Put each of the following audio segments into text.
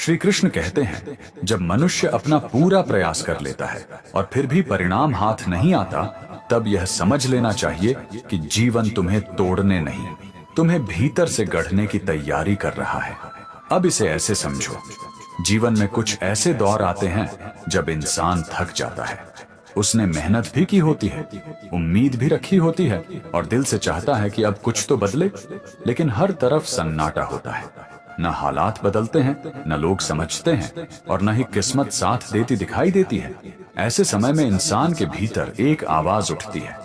श्री कृष्ण कहते हैं, जब मनुष्य अपना पूरा प्रयास कर लेता है और फिर भी परिणाम हाथ नहीं आता, तब यह समझ लेना चाहिए कि जीवन तुम्हें तोड़ने नहीं, तुम्हें भीतर से गढ़ने की तैयारी कर रहा है। अब इसे ऐसे समझो, जीवन में कुछ ऐसे दौर आते हैं जब इंसान थक जाता है। उसने मेहनत भी की होती है, उम्मीद भी रखी होती है और दिल से चाहता है कि अब कुछ तो बदले, लेकिन हर तरफ सन्नाटा होता है। न हालात बदलते हैं, न लोग समझते हैं और न ही किस्मत साथ देती दिखाई देती है। ऐसे समय में इंसान के भीतर एक आवाज उठती है,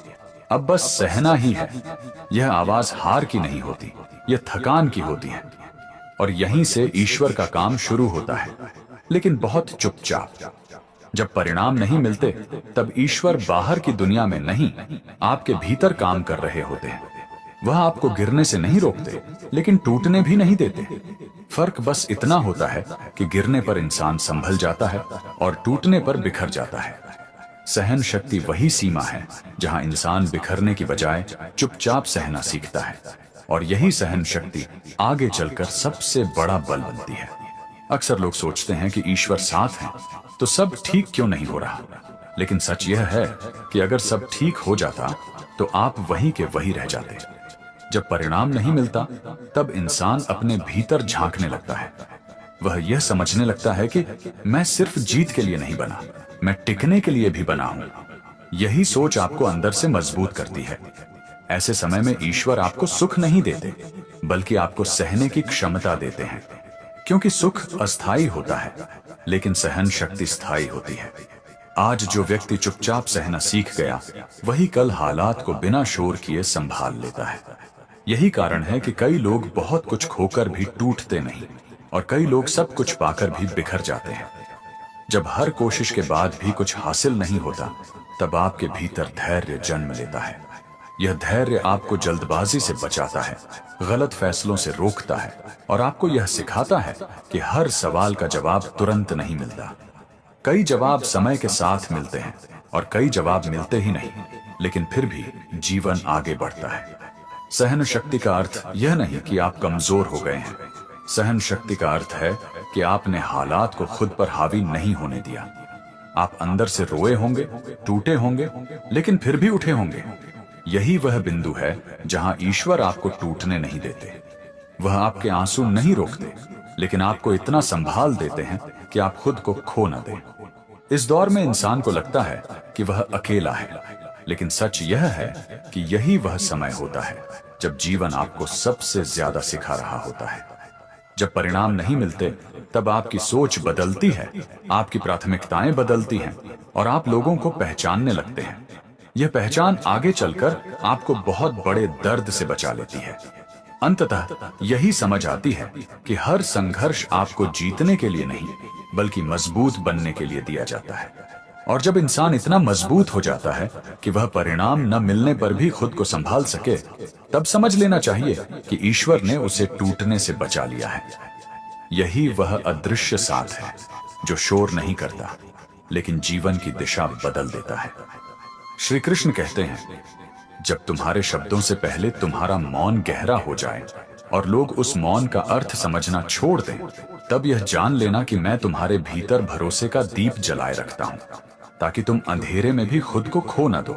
अब बस सहना ही है। यह आवाज हार की नहीं होती, यह थकान की होती है। और यहीं से ईश्वर का काम शुरू होता है, लेकिन बहुत चुपचाप। जब परिणाम नहीं मिलते, तब ईश्वर बाहर की दुनिया में नहीं, आपके भीतर काम कर रहे होते हैं। वह आपको गिरने से नहीं रोकते, लेकिन टूटने भी नहीं देते। फर्क बस इतना होता है कि गिरने पर इंसान संभल जाता है और टूटने पर बिखर जाता है। सहन शक्ति वही सीमा है जहां इंसान बिखरने की बजाय चुपचाप सहना सीखता है, और यही सहन शक्ति आगे चलकर सबसे बड़ा बल बनती है। अक्सर लोग सोचते हैं कि ईश्वर साथ है तो सब ठीक क्यों नहीं हो रहा, लेकिन सच यह है कि अगर सब ठीक हो जाता तो आप वहीं के वहीं रह जाते। जब परिणाम नहीं मिलता, तब इंसान अपने भीतर झांकने लगता है। वह यह समझने लगता है कि मैं सिर्फ जीत के लिए नहीं बना, मैं टिकने के लिए भी बना हूं। यही सोच आपको अंदर से मजबूत करती है। ऐसे समय में ईश्वर आपको सुख नहीं देते, बल्कि आपको सहने की क्षमता देते हैं, क्योंकि सुख अस्थायी होता है, लेकिन सहन शक्ति स्थायी होती है। आज जो व्यक्ति चुपचाप सहना सीख गया, वही कल हालात को बिना शोर किए संभाल लेता है। यही कारण है कि कई लोग बहुत कुछ खोकर भी टूटते नहीं, और कई लोग सब कुछ पाकर भी बिखर जाते हैं। जब हर कोशिश के बाद भी कुछ हासिल नहीं होता, तब आपके भीतर धैर्य जन्म लेता है। यह धैर्य आपको जल्दबाजी से बचाता है, गलत फैसलों से रोकता है, और आपको यह सिखाता है कि हर सवाल का जवाब तुरंत नहीं मिलता। कई जवाब समय के साथ मिलते हैं और कई जवाब मिलते ही नहीं, लेकिन फिर भी जीवन आगे बढ़ता है। सहन शक्ति का अर्थ यह नहीं कि आप कमजोर हो गए हैं। सहन शक्ति का अर्थ है कि आपने हालात को खुद पर हावी नहीं होने दिया। आप अंदर से रोए होंगे, टूटे होंगे, लेकिन फिर भी उठे होंगे। यही वह बिंदु है जहां ईश्वर आपको टूटने नहीं देते। वह आपके आंसू नहीं रोकते, लेकिन आपको इतना संभाल देते हैं कि आप खुद को खो न दें। इस दौर में इंसान को लगता है कि वह अकेला है, लेकिन सच यह है कि यही वह समय होता है जब जीवन आपको सबसे ज्यादा सिखा रहा होता है। जब परिणाम नहीं मिलते, तब आपकी सोच बदलती है, आपकी प्राथमिकताएं बदलती हैं, और आप लोगों को पहचानने लगते हैं। यह पहचान आगे चलकर आपको बहुत बड़े दर्द से बचा लेती है। अंततः यही समझ आती है कि हर संघर्ष आपको जीतने के लिए नहीं, बल्कि मजबूत बनने के लिए दिया जाता है। और जब इंसान इतना मजबूत हो जाता है कि वह परिणाम न मिलने पर भी खुद को संभाल सके, तब समझ लेना चाहिए कि ईश्वर ने उसे टूटने से बचा लिया है। यही वह अदृश्य साथ है जो शोर नहीं करता, लेकिन जीवन की दिशा बदल देता है। श्री कृष्ण कहते हैं, जब तुम्हारे शब्दों से पहले तुम्हारा मौन गहरा हो जाए और लोग उस मौन का अर्थ समझना छोड़ दें, तब यह जान लेना कि मैं तुम्हारे भीतर भरोसे का दीप जलाए रखता हूं, ताकि तुम अंधेरे में भी खुद को खो न दो।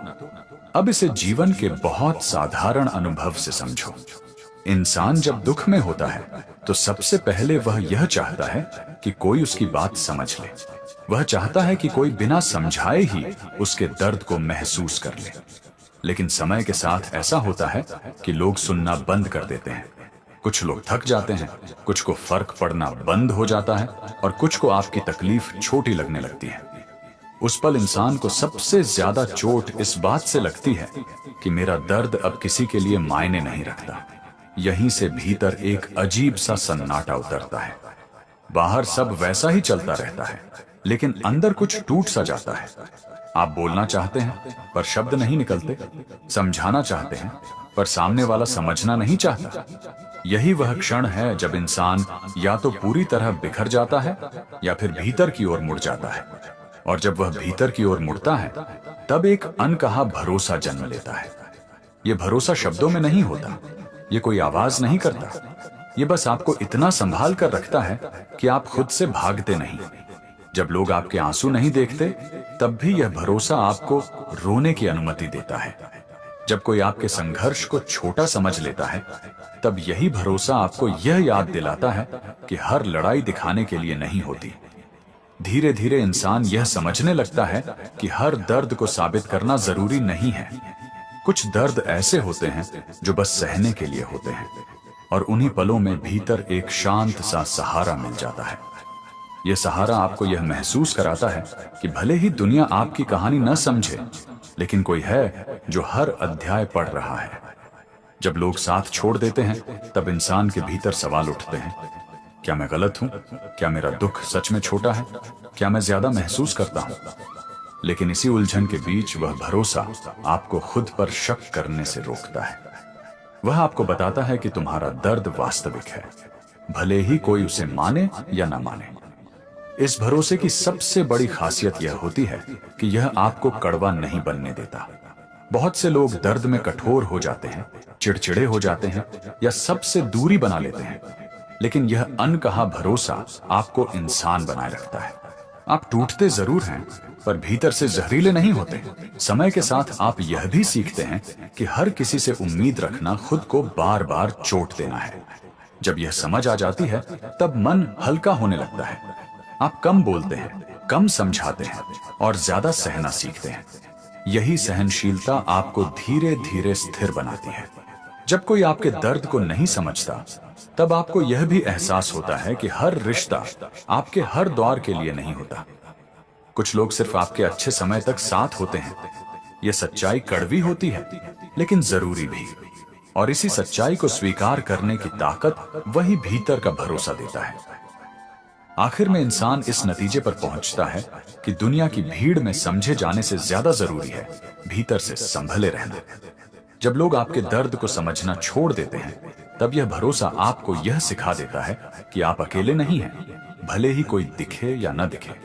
अब इसे जीवन के बहुत साधारण अनुभव से समझो। इंसान जब दुख में होता है, तो सबसे पहले वह यह चाहता है कि कोई उसकी बात समझ ले। वह चाहता है कि कोई बिना समझाए ही उसके दर्द को महसूस कर ले। लेकिन समय के साथ ऐसा होता है कि लोग सुनना बंद कर देते हैं। कुछ लोग थक जाते हैं, कुछ को फर्क पड़ना बंद हो जाता है, और कुछ को आपकी तकलीफ छोटी लगने लगती है। उस पल इंसान को सबसे ज्यादा चोट इस बात से लगती है कि मेरा दर्द अब किसी के लिए मायने नहीं रखता। यहीं से भीतर एक अजीब सा सन्नाटा उतरता है। बाहर सब वैसा ही चलता रहता है, लेकिन अंदर कुछ टूट सा जाता है। आप बोलना चाहते हैं पर शब्द नहीं निकलते, समझाना चाहते हैं पर सामने वाला समझना नहीं चाहता। यही वह क्षण है जब इंसान या तो पूरी तरह बिखर जाता है या फिर भीतर की ओर मुड़ जाता है। और जब वह भीतर की ओर मुड़ता है, तब एक अनकहा भरोसा जन्म लेता है। यह भरोसा शब्दों में नहीं होता, ये कोई आवाज नहीं करता, ये बस आपको इतना संभाल कर रखता है कि आप खुद से भागते नहीं। जब लोग आपके आंसू नहीं देखते, तब भी यह भरोसा आपको रोने की अनुमति देता है। जब कोई आपके संघर्ष को छोटा समझ लेता है, तब यही भरोसा आपको यह याद दिलाता है कि हर लड़ाई दिखाने के लिए नहीं होती। धीरे धीरे इंसान यह समझने लगता है कि हर दर्द को साबित करना जरूरी नहीं है। कुछ दर्द ऐसे होते हैं जो बस सहने के लिए होते हैं, और उन्हीं पलों में भीतर एक शांत सा सहारा मिल जाता है। यह सहारा आपको यह महसूस कराता है कि भले ही दुनिया आपकी कहानी न समझे, लेकिन कोई है जो हर अध्याय पढ़ रहा है। जब लोग साथ छोड़ देते हैं, तब इंसान के भीतर सवाल उठते हैं, क्या मैं गलत हूं? क्या मेरा दुख सच में छोटा है? क्या मैं ज्यादा महसूस करता हूं? लेकिन इसी उलझन के बीच वह भरोसा आपको खुद पर शक करने से रोकता है। वह आपको बताता है कि तुम्हारा दर्द वास्तविक है, भले ही कोई उसे माने या ना माने। इस भरोसे की सबसे बड़ी खासियत यह होती है कि यह आपको कड़वा नहीं बनने देता। बहुत से लोग दर्द में कठोर हो जाते हैं, चिड़चिड़े हो जाते हैं या सबसे दूरी बना लेते हैं, लेकिन यह अनकहा भरोसा आपको इंसान बनाए रखता है। आप टूटते जरूर हैं, पर भीतर से जहरीले नहीं होते। समय के साथ आप यह भी सीखते हैं कि हर किसी से उम्मीद रखना खुद को बार बार चोट देना है। जब यह समझ आ जाती है, तब मन हल्का होने लगता है। आप कम बोलते हैं, कम समझाते हैं और ज्यादा सहना सीखते हैं। यही सहनशीलता आपको धीरे धीरे स्थिर बनाती है। जब कोई आपके दर्द को नहीं समझता, तब आपको यह भी एहसास होता है कि हर रिश्ता आपके हर दौर के लिए नहीं होता। कुछ लोग सिर्फ आपके अच्छे समय तक साथ होते हैं। यह सच्चाई कड़वी होती है, लेकिन जरूरी भी। और इसी सच्चाई को स्वीकार करने की ताकत वही भीतर का भरोसा देता है। आखिर में इंसान इस नतीजे पर पहुंचता है कि दुनिया की भीड़ में समझे जाने से ज्यादा जरूरी है भीतर से संभले रहना। जब लोग आपके दर्द को समझना छोड़ देते हैं, तब यह भरोसा आपको यह सिखा देता है कि आप अकेले नहीं हैं, भले ही कोई दिखे या न दिखे।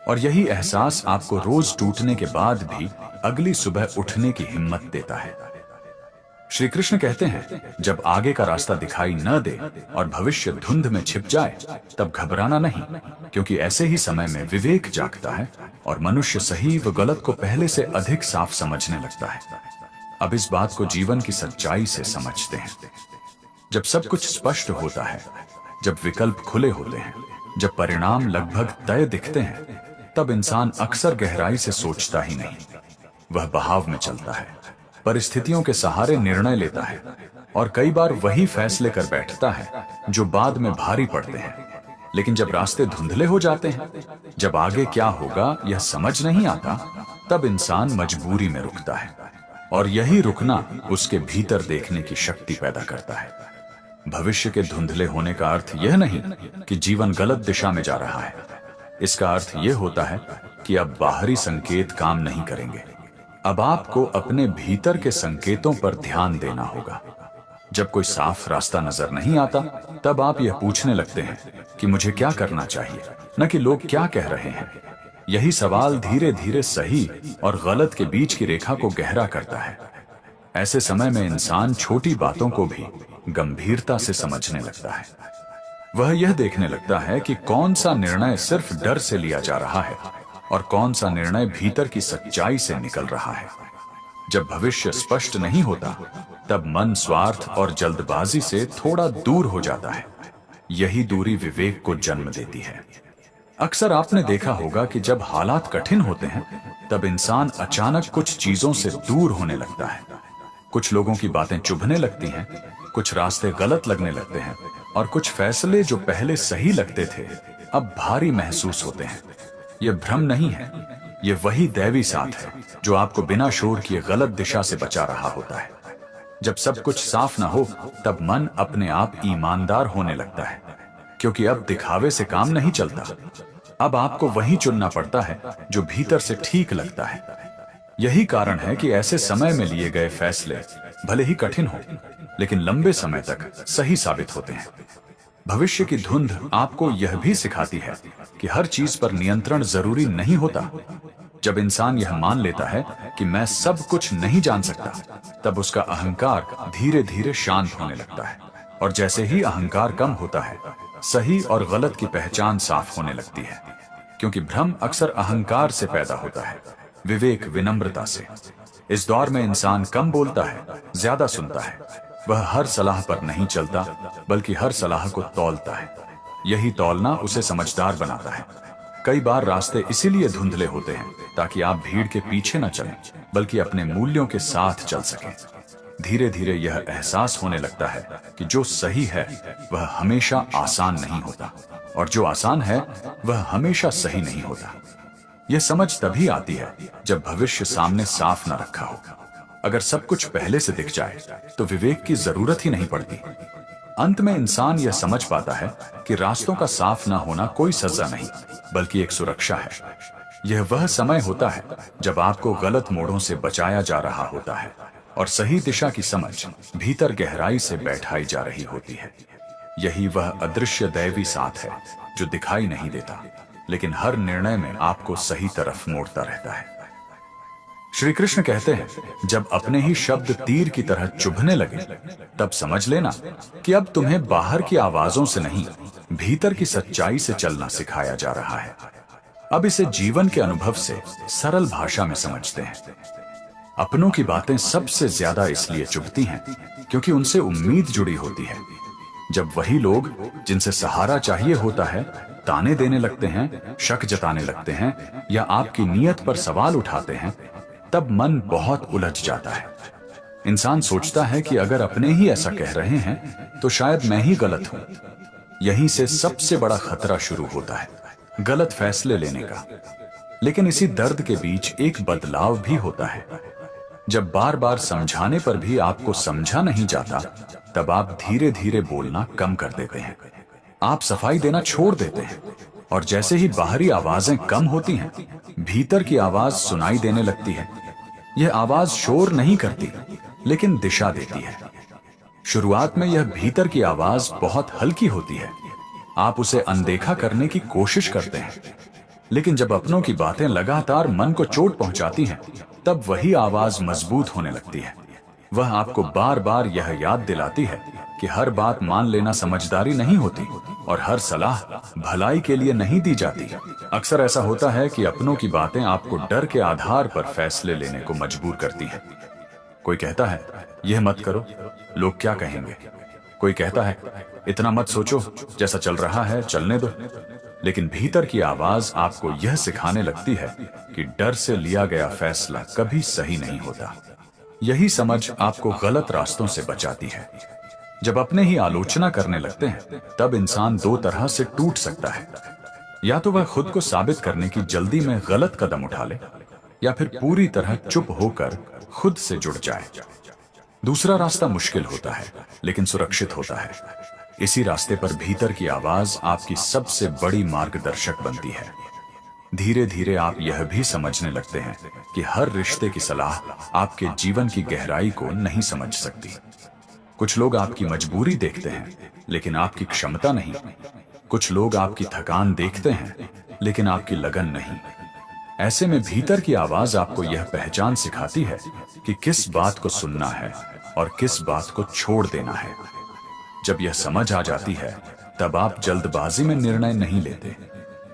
और यही एहसास आपको रोज टूटने के बाद भी अगली सुबह उठने की हिम्मत देता है। श्री कृष्ण कहते हैं, जब आगे का रास्ता दिखाई न दे और भविष्य धुंध में छिप जाए, तब घबराना नहीं, क्योंकि ऐसे ही समय में विवेक जागता है और मनुष्य सही व गलत को पहले से अधिक साफ समझने लगता है। अब इस बात को जीवन की सच्चाई से समझते हैं। जब सब कुछ स्पष्ट होता है, जब विकल्प खुले होते हैं, जब परिणाम लगभग तय दिखते हैं, तब इंसान अक्सर गहराई से सोचता ही नहीं। वह बहाव में चलता है, परिस्थितियों के सहारे निर्णय लेता है और कई बार वही फैसले कर बैठता है जो बाद में भारी पड़ते हैं। लेकिन जब रास्ते धुंधले हो जाते हैं, जब आगे क्या होगा यह समझ नहीं आता, तब इंसान मजबूरी में रुकता है। और यही रुकना उसके भीतर देखने की शक्ति पैदा करता है। भविष्य के धुंधले होने का अर्थ यह नहीं कि जीवन गलत दिशा में जा रहा है। इसका अर्थ यह होता है कि अब बाहरी संकेत काम नहीं करेंगे। अब आपको अपने भीतर के संकेतों पर ध्यान देना होगा। जब कोई साफ रास्ता नजर नहीं आता, तब आप यह पूछने लगते हैं कि मुझे क्या करना चाहिए, न कि लोग क्या कह रहे हैं। यही सवाल धीरे धीरे सही और गलत के बीच की रेखा को गहरा करता है। ऐसे समय में इंसान छोटी बातों को भी गंभीरता से समझने लगता है। वह यह देखने लगता है कि कौन सा निर्णय सिर्फ डर से लिया जा रहा है और कौन सा निर्णय भीतर की सच्चाई से निकल रहा है। जब भविष्य स्पष्ट नहीं होता, तब मन स्वार्थ और जल्दबाजी से थोड़ा दूर हो जाता है। यही दूरी विवेक को जन्म देती है। अक्सर आपने देखा होगा कि जब हालात कठिन होते हैं, तब इंसान अचानक कुछ चीजों से दूर होने लगता है। कुछ लोगों की बातें चुभने लगती हैं, कुछ रास्ते गलत लगने लगते हैं और कुछ फैसले जो पहले सही लगते थे अब भारी महसूस होते हैं। यह भ्रम नहीं है, यह वही दैवी साथ है जो आपको बिना शोर किए गलत दिशा से बचा रहा होता है। जब सब कुछ साफ ना हो, तब मन अपने आप ईमानदार होने लगता है, क्योंकि अब दिखावे से काम नहीं चलता। अब आपको वही चुनना पड़ता है जो भीतर से ठीक लगता है। यही कारण है कि ऐसे समय में लिए गए फैसले भले ही कठिन हो, लेकिन लंबे समय तक सही साबित होते हैं। भविष्य की धुंध आपको यह भी सिखाती है कि हर चीज पर नियंत्रण जरूरी नहीं होता। जब इंसान यह मान लेता है कि मैं सब कुछ नहीं जान सकता, तब उसका अहंकार धीरे धीरे शांत होने लगता है। और जैसे ही अहंकार कम होता है, सही और गलत की पहचान साफ होने लगती है। क्योंकि भ्रम अक्सर अहंकार से पैदा होता है, विवेक विनम्रता से। इस दौर में इंसान कम बोलता है, ज्यादा सुनता है। वह हर सलाह पर नहीं चलता, बल्कि हर सलाह को तौलता है। यही तौलना उसे समझदार बनाता है। कई बार रास्ते इसीलिए धुंधले होते हैं ताकि आप भीड़ के पीछे न चलें, बल्कि अपने मूल्यों के साथ चल सकें। धीरे धीरे यह एहसास होने लगता है कि जो सही है वह हमेशा आसान नहीं होता, और जो आसान है वह हमेशा सही नहीं होता। यह समझ तभी आती है जब भविष्य सामने साफ न रखा हो। अगर सब कुछ पहले से दिख जाए तो विवेक की जरूरत ही नहीं पड़ती। अंत में इंसान यह समझ पाता है कि रास्तों का साफ न होना कोई सजा नहीं, बल्कि एक सुरक्षा है। यह वह समय होता है जब आपको गलत मोड़ों से बचाया जा रहा होता है और सही दिशा की समझ भीतर गहराई से बैठाई जा रही होती है। यही वह अदृश्य दैवी साथ है जो दिखाई नहीं देता, लेकिन हर निर्णय में आपको सही तरफ मोड़ता रहता है। श्री कृष्ण कहते हैं, जब अपने ही शब्द तीर की तरह चुभने लगे, तब समझ लेना कि अब तुम्हें बाहर की आवाजों से नहीं, भीतर की सच्चाई से चलना सिखाया जा रहा है। अब इसे जीवन के अनुभव से सरल भाषा में समझते हैं। अपनों की बातें सबसे ज्यादा इसलिए चुभती हैं क्योंकि उनसे उम्मीद जुड़ी होती है। जब वही लोग जिनसे सहारा चाहिए होता है ताने देने लगते हैं, शक जताने लगते हैं या आपकी नीयत पर सवाल उठाते हैं, तब मन बहुत उलझ जाता है। इंसान सोचता है कि अगर अपने ही ऐसा कह रहे हैं तो शायद मैं ही गलत हूं। यहीं से सबसे बड़ा खतरा शुरू होता है, गलत फैसले लेने का। लेकिन इसी दर्द के बीच एक बदलाव भी होता है। जब बार बार समझाने पर भी आपको समझा नहीं जाता, तब आप धीरे धीरे बोलना कम कर देते हैं। आप सफाई देना छोड़ देते हैं, और जैसे ही बाहरी आवाजें कम होती हैं, भीतर की आवाज सुनाई देने लगती है। यह आवाज शोर नहीं करती, लेकिन दिशा देती है। शुरुआत में यह भीतर की आवाज बहुत हल्की होती है। आप उसे अनदेखा करने की कोशिश करते हैं, लेकिन जब अपनों की बातें लगातार मन को चोट पहुंचाती हैं, तब वही आवाज मजबूत होने लगती है। वह आपको बार बार यह याद दिलाती है कि हर बात मान लेना समझदारी नहीं होती और हर सलाह भलाई के लिए नहीं दी जाती। अक्सर ऐसा होता है कि अपनों की बातें आपको डर के आधार पर फैसले लेने को मजबूर करती हैं। कोई कहता है, यह मत करो, लोग क्या कहेंगे। कोई कहता है, इतना मत सोचो, जैसा चल रहा है चलने दो। लेकिन भीतर की आवाज आपको यह सिखाने लगती है कि डर से लिया गया फैसला कभी सही नहीं होता। यही समझ आपको गलत रास्तों से बचाती है। जब अपने ही आलोचना करने लगते हैं, तब इंसान दो तरह से टूट सकता है। या तो वह खुद को साबित करने की जल्दी में गलत कदम उठा ले, या फिर पूरी तरह चुप होकर खुद से जुड़ जाए। दूसरा रास्ता मुश्किल होता है, लेकिन सुरक्षित होता है। इसी रास्ते पर भीतर की आवाज आपकी सबसे बड़ी मार्गदर्शक बनती है। धीरे धीरे आप यह भी समझने लगते हैं कि हर रिश्ते की सलाह आपके जीवन की गहराई को नहीं समझ सकती। कुछ लोग आपकी मजबूरी देखते हैं, लेकिन आपकी क्षमता नहीं। कुछ लोग आपकी थकान देखते हैं, लेकिन आपकी लगन नहीं। ऐसे में भीतर की आवाज आपको यह पहचान सिखाती है कि किस बात को सुनना है और किस बात को छोड़ देना है। जब यह समझ आ जाती है, तब आप जल्दबाजी में निर्णय नहीं लेते।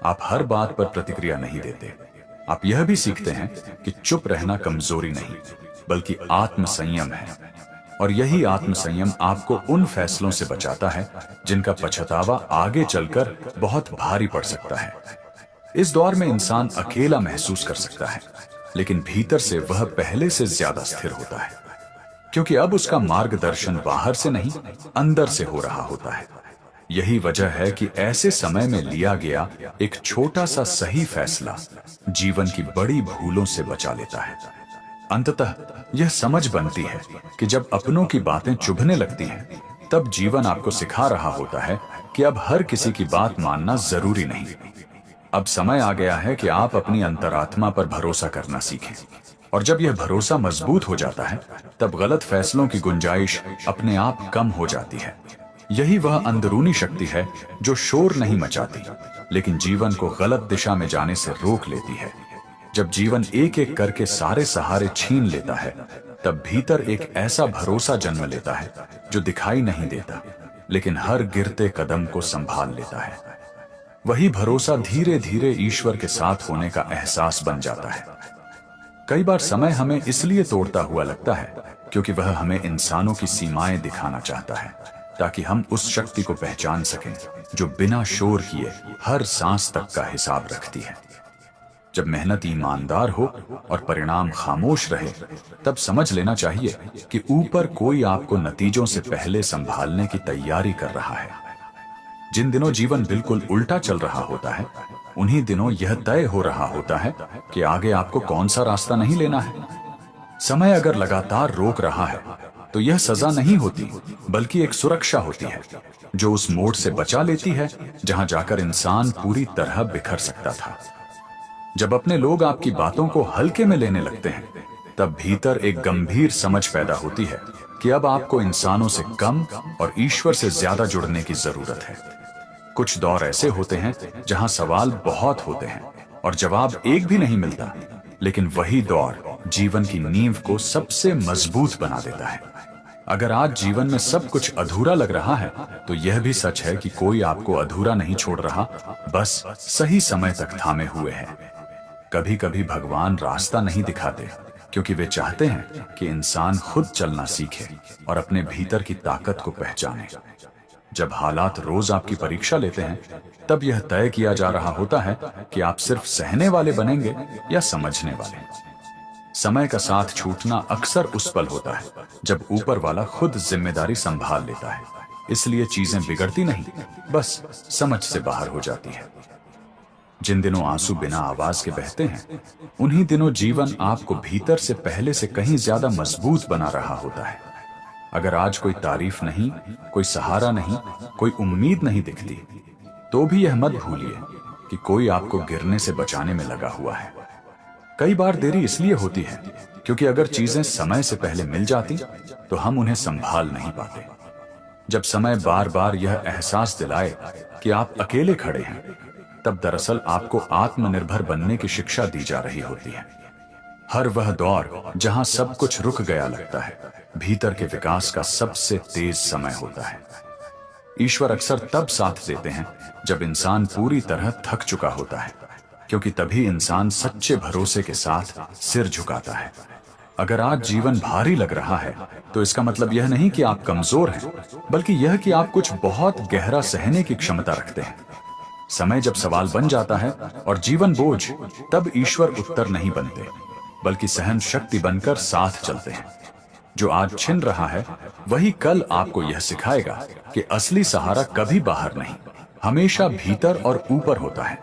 आप हर बात पर प्रतिक्रिया नहीं देते। आप यह भी सीखते हैं कि चुप रहना कमजोरी नहीं, बल्कि आत्मसंयम है। और यही आत्मसंयम आपको उन फैसलों से बचाता है जिनका पछतावा आगे चलकर बहुत भारी पड़ सकता है। इस दौर में इंसान अकेला महसूस कर सकता है, लेकिन भीतर से वह पहले से ज्यादा स्थिर होता है, क्योंकि अब उसका मार्गदर्शन बाहर से नहीं, अंदर से हो रहा होता है। यही वजह है कि ऐसे समय में लिया गया एक छोटा सा सही फैसला जीवन की बड़ी भूलों से बचा लेता है। अंततः यह समझ बनती है कि जब अपनों की बातें चुभने लगती हैं, तब जीवन आपको सिखा रहा होता है कि अब हर किसी की बात मानना जरूरी नहीं। अब समय आ गया है कि आप अपनी अंतरात्मा पर भरोसा करना सीखें। और जब यह भरोसा मजबूत हो जाता है, तब गलत फैसलों की गुंजाइश अपने आप कम हो जाती है। यही वह अंदरूनी शक्ति है जो शोर नहीं मचाती, लेकिन जीवन को गलत दिशा में जाने से रोक लेती है। जब जीवन एक एक करके सारे सहारे छीन लेता है, तब भीतर एक ऐसा भरोसा जन्म लेता है जो दिखाई नहीं देता, लेकिन हर गिरते कदम को संभाल लेता है। वही भरोसा धीरे धीरे ईश्वर के साथ होने का एहसास बन जाता है। कई बार समय हमें इसलिए तोड़ता हुआ लगता है क्योंकि वह हमें इंसानों की सीमाएं दिखाना चाहता है, ताकि हम उस शक्ति को पहचान सकें जो बिना शोर किए हर सांस तक का हिसाब रखती है। जब मेहनत ईमानदार हो और परिणाम खामोश रहे, तब समझ लेना चाहिए कि ऊपर कोई आपको नतीजों से पहले संभालने की तैयारी कर रहा है। जिन दिनों जीवन बिल्कुल उल्टा चल रहा होता है, उन्हीं दिनों यह तय हो रहा होता है कि आगे आपको कौन सा रास्ता नहीं लेना है। समय अगर लगातार रोक रहा है तो यह सजा नहीं होती, बल्कि एक सुरक्षा होती है जो उस मोड़ से बचा लेती है जहां जाकर इंसान पूरी तरह बिखर सकता था। जब अपने लोग आपकी बातों को हल्के में लेने लगते हैं, तब भीतर एक गंभीर समझ पैदा होती है कि अब आपको इंसानों से कम और ईश्वर से ज्यादा जुड़ने की जरूरत है। कुछ दौर ऐसे होते हैं जहां सवाल बहुत होते हैं और जवाब एक भी नहीं मिलता, लेकिन वही दौर जीवन की नींव को सबसे मजबूत बना देता है। अगर आज जीवन में सब कुछ अधूरा लग रहा है, तो यह भी सच है कि कोई आपको अधूरा नहीं छोड़ रहा, बस सही समय तक थामे हुए है। कभी कभी भगवान रास्ता नहीं दिखाते क्योंकि वे चाहते हैं कि इंसान खुद चलना सीखे और अपने भीतर की ताकत को पहचाने। जब हालात रोज आपकी परीक्षा लेते हैं, तब यह तय किया जा रहा होता है कि आप सिर्फ सहने वाले बनेंगे या समझने वाले। समय का साथ छूटना अक्सर उस पल होता है जब ऊपर वाला खुद जिम्मेदारी संभाल लेता है। इसलिए चीजें बिगड़ती नहीं, बस समझ से बाहर हो जाती है। जिन दिनों आंसू बिना आवाज के बहते हैं, उन्हीं दिनों जीवन आपको भीतर से पहले से कहीं ज्यादा मजबूत बना रहा होता है। अगर आज कोई तारीफ नहीं, कोई सहारा नहीं, कोई उम्मीद नहीं दिखती, तो भी यह मत भूलिए कि कोई आपको गिरने से बचाने में लगा हुआ है। कई बार देरी इसलिए होती है क्योंकि अगर चीजें समय से पहले मिल जाती तो हम उन्हें संभाल नहीं पाते। जब समय बार बार यह एहसास दिलाए कि आप अकेले खड़े हैं, तब दरअसल आपको आत्मनिर्भर बनने की शिक्षा दी जा रही होती है। हर वह दौर जहां सब कुछ रुक गया लगता है, भीतर के विकास का सबसे तेज समय होता है। ईश्वर अक्सर तब साथ देते हैं जब इंसान पूरी तरह थक चुका होता है, क्योंकि तभी इंसान सच्चे भरोसे के साथ सिर झुकाता है। अगर आज जीवन भारी लग रहा है, तो इसका मतलब यह नहीं कि आप कमजोर हैं, बल्कि यह कि आप कुछ बहुत गहरा सहने की क्षमता रखते हैं। समय जब सवाल बन जाता है और जीवन बोझ, तब ईश्वर उत्तर नहीं बनते, बल्कि सहन शक्ति बनकर साथ चलते हैं। जो आज छिन रहा है, वही कल आपको यह सिखाएगा कि असली सहारा कभी बाहर नहीं, हमेशा भीतर और ऊपर होता है।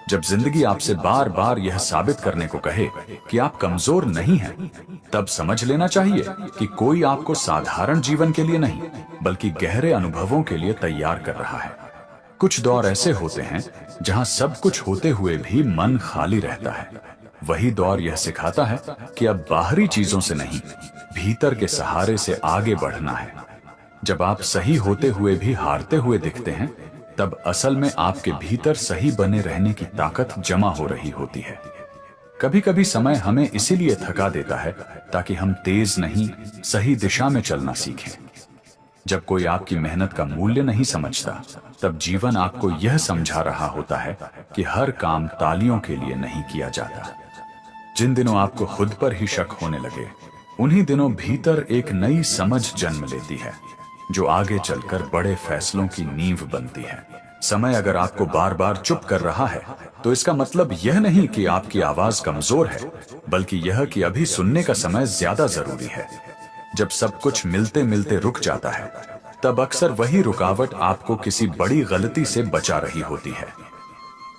जब जिंदगी आपसे बार बार यह साबित करने को कहे कि आप कमजोर नहीं हैं, तब समझ लेना चाहिए कि कोई आपको साधारण जीवन के लिए नहीं, बल्कि गहरे अनुभवों के लिए तैयार कर रहा है। कुछ दौर ऐसे होते हैं जहां सब कुछ होते हुए भी मन खाली रहता है। वही दौर यह सिखाता है कि अब बाहरी चीजों से नहीं, भीतर के सहारे से आगे बढ़ना है। जब आप सही होते हुए भी हारते हुए दिखते हैं, तब असल में आपके भीतर सही बने रहने की ताकत जमा हो रही होती है। कभी कभी समय हमें इसीलिए थका देता है ताकि हम तेज नहीं, सही दिशा में चलना सीखें। जब कोई आपकी मेहनत का मूल्य नहीं समझता, तब जीवन आपको यह समझा रहा होता है कि हर काम तालियों के लिए नहीं किया जाता। जिन दिनों आपको खुद पर ही शक होने लगे, उन्हीं दिनों भीतर एक नई समझ जन्म लेती है, जो आगे चलकर बड़े फैसलों की नींव बनती है। समय अगर आपको बार बार चुप कर रहा है, तो इसका मतलब यह नहीं कि आपकी आवाज कमजोर है, बल्कि यह कि अभी सुनने का समय ज्यादा जरूरी है। जब सब कुछ मिलते मिलते रुक जाता है, तब अक्सर वही रुकावट आपको किसी बड़ी गलती से बचा रही होती है।